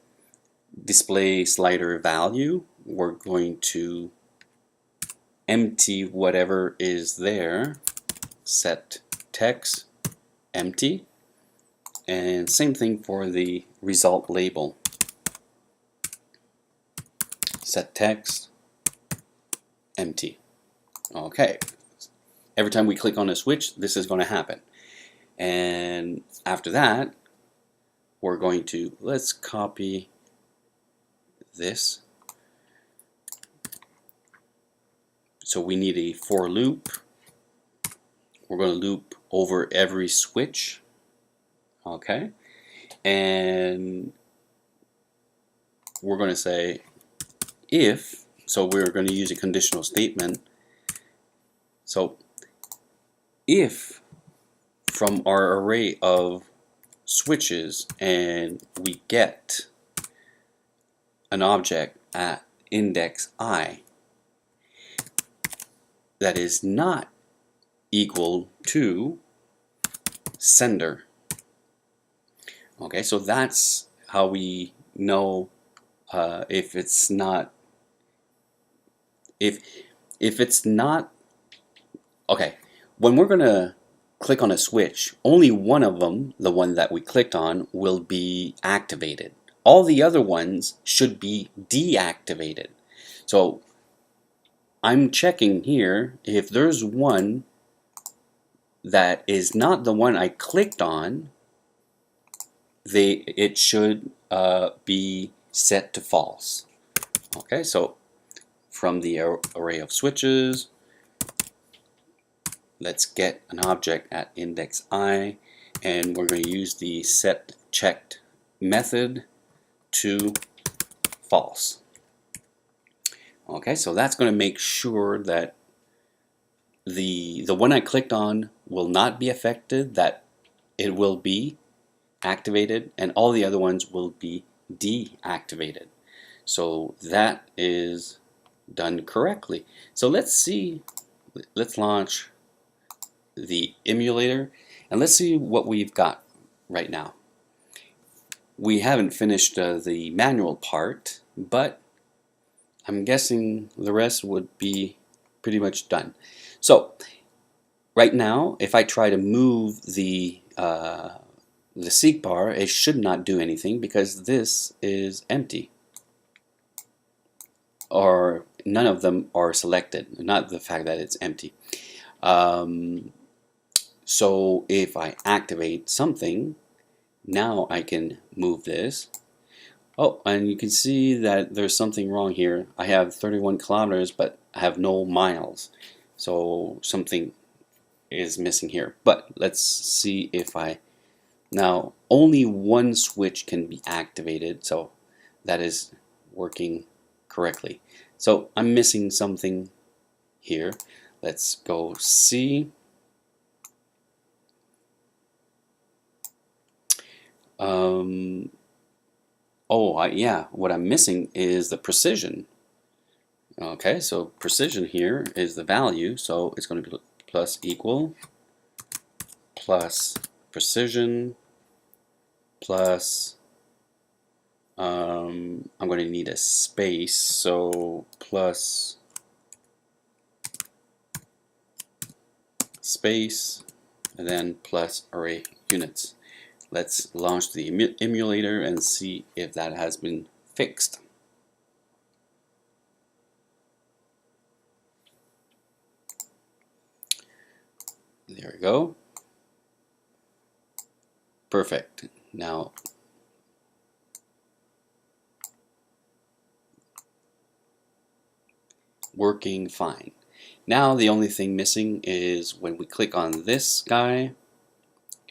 display slider value, we're going to empty whatever is there, set text empty, and same thing for the result label, set text empty. Okay, every time we click on a switch, this is going to happen. And after that, we're going to, let's copy this. So we need a for loop. We're going to loop over every switch. Okay, and we're going to say if, so we're going to use a conditional statement. So if from our array of switches and we get an object at index I that is not equal to sender. Okay, so that's how we know if it's not if it's not okay. When we're gonna click on a switch, only one of them, the one that we clicked on, will be activated. All the other ones should be deactivated. So I'm checking here if there's one that is not the one I clicked on, it should be set to false. Okay, so from the array of switches, let's get an object at index I, and we're going to use the set checked method to false. Okay, so that's going to make sure that the one I clicked on will not be affected, that it will be activated, and all the other ones will be deactivated. So that is done correctly. So let's see, let's launch the emulator and let's see what we've got right now. We haven't finished the manual part, but I'm guessing the rest would be pretty much done. So right now, if I try to move the seek bar, it should not do anything because this is empty, or none of them are selected, not the fact that it's empty. So if I activate something, now I can move this. Oh, and you can see that there's something wrong here. I have 31 kilometers, but I have no miles. So something is missing here. But let's see if now only one switch can be activated, so that is working correctly. So I'm missing something here. Let's go see. Yeah, what I'm missing is the precision. Okay, so precision here is the value, so it's going to be plus equal plus precision plus I'm going to need a space, so plus space and then plus array units. Let's launch the emulator and see if that has been fixed. There we go. Perfect. Now working fine. Now the only thing missing is when we click on this guy,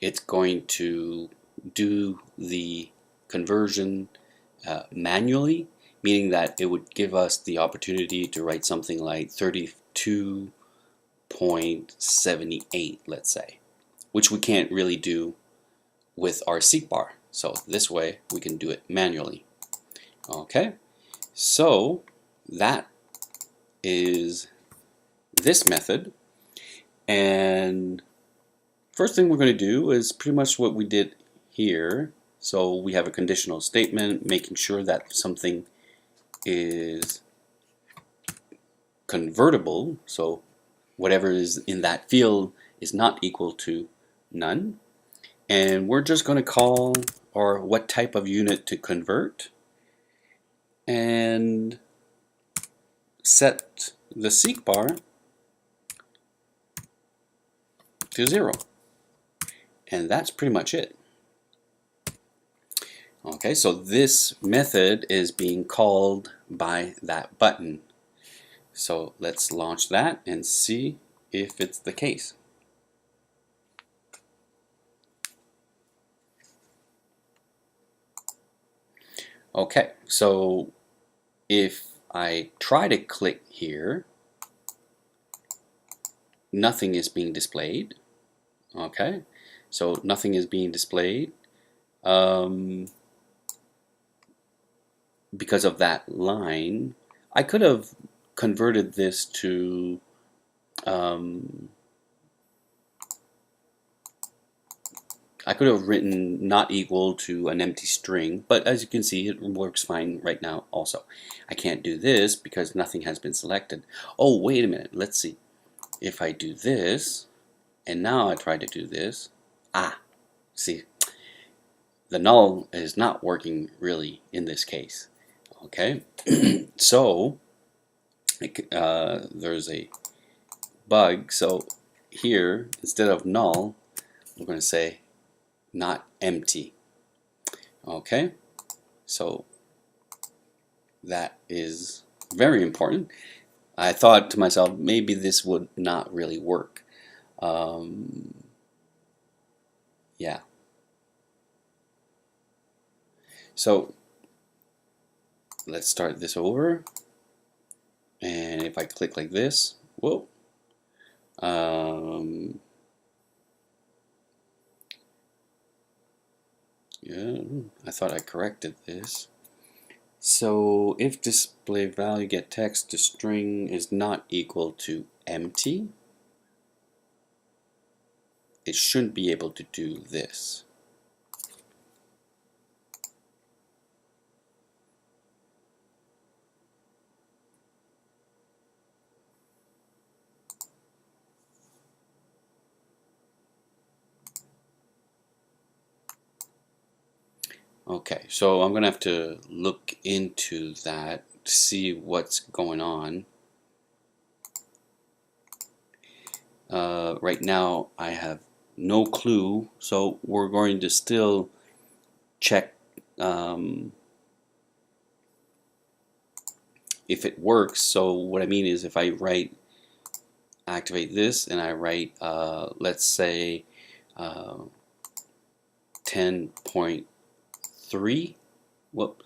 it's going to do the conversion manually, meaning that it would give us the opportunity to write something like 32.78, let's say, which we can't really do with our seek bar. So this way we can do it manually. Okay, so that is this method, and first thing we're going to do is pretty much what we did here. So we have a conditional statement making sure that something is convertible, so whatever is in that field is not equal to none, and we're just going to call or what type of unit to convert and set the seek bar to 0, and that's pretty much it. Okay, so this method is being called by that button. So let's launch that and see if it's the case. Okay, so if I try to click here, nothing is being displayed. Okay, so nothing is being displayed because of that line. I could have converted this to I could have written not equal to an empty string, but as you can see, it works fine right now also. I can't do this because nothing has been selected. Oh, wait a minute. Let's see. If I do this, and now I try to do this, see, the null is not working really in this case. Okay, so there's a bug. So here, instead of null, we're going to say not empty. Okay, so that is very important. I thought to myself, maybe this would not really work. Yeah. So let's start this over. And if I click like this, whoa. Yeah, I thought I corrected this. So if display value get text to string is not equal to empty, it shouldn't be able to do this. Okay, so I'm gonna have to look into that to see what's going on. Right now I have no clue, so we're going to still check if it works. So what I mean is, if I write activate this and I write let's say 10.3, whoop,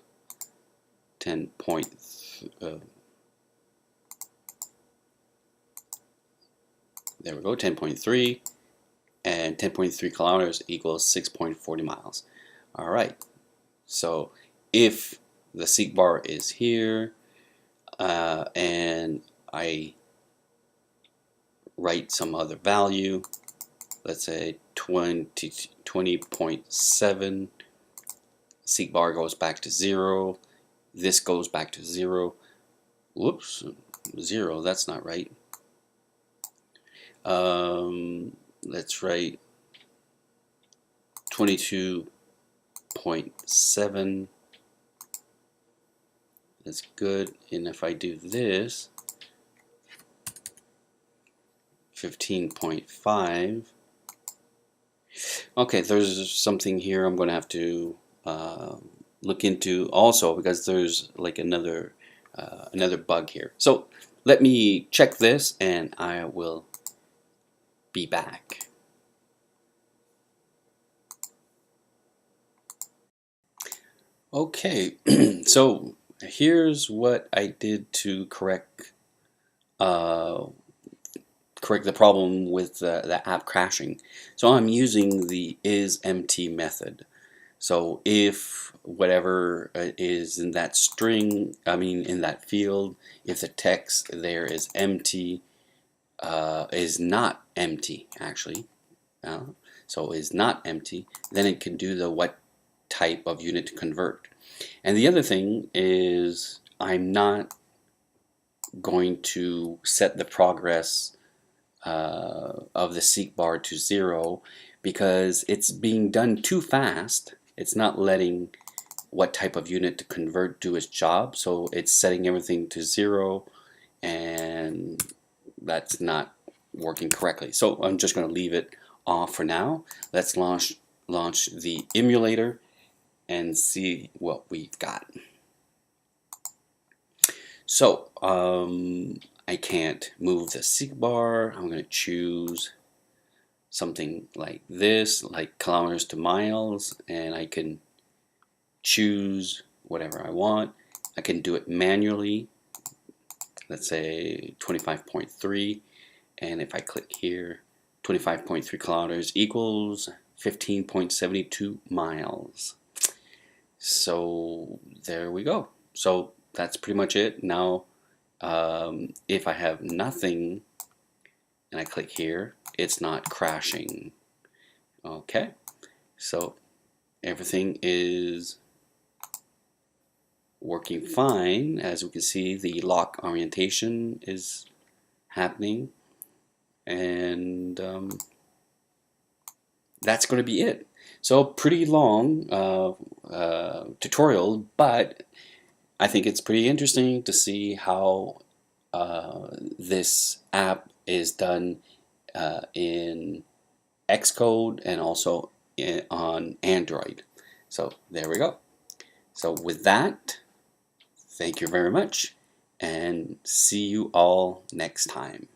10 point there we go, 10.3, and 10.3 kilometers equals 6.40 miles. All right, so if the seek bar is here and I write some other value, let's say 20.7, seek bar goes back to 0, this goes back to 0, whoops, 0, that's not right. Let's write 22.7, that's good. And if I do this, 15.5, okay, there's something here I'm going to have to look into also, because there's like another bug here. So let me check this and I will be back. Okay, so here's what I did to correct the problem with the app crashing. So I'm using the isEmpty method. So if whatever is in that string, I mean in that field, if the text there is empty, is not empty actually, so is not empty, then it can do the what type of unit to convert. And the other thing is, I'm not going to set the progress of the seek bar to 0 because it's being done too fast. It's not letting what type of unit to convert do its job, so it's setting everything to 0, and that's not working correctly. So I'm just going to leave it off for now. Let's launch the emulator and see what we've got. So I can't move the seek bar. I'm going to choose something like this, like kilometers to miles, and I can choose whatever I want. I can do it manually, let's say 25.3, and if I click here, 25.3 kilometers equals 15.72 miles. So there we go. So that's pretty much it. Now if I have nothing and I click here, it's not crashing. Okay, So everything is working fine. As we can see, the lock orientation is happening, and that's going to be it. So pretty long tutorial, but I think it's pretty interesting to see how this app is done in Xcode and also on Android. So there we go. So with that, thank you very much, and see you all next time.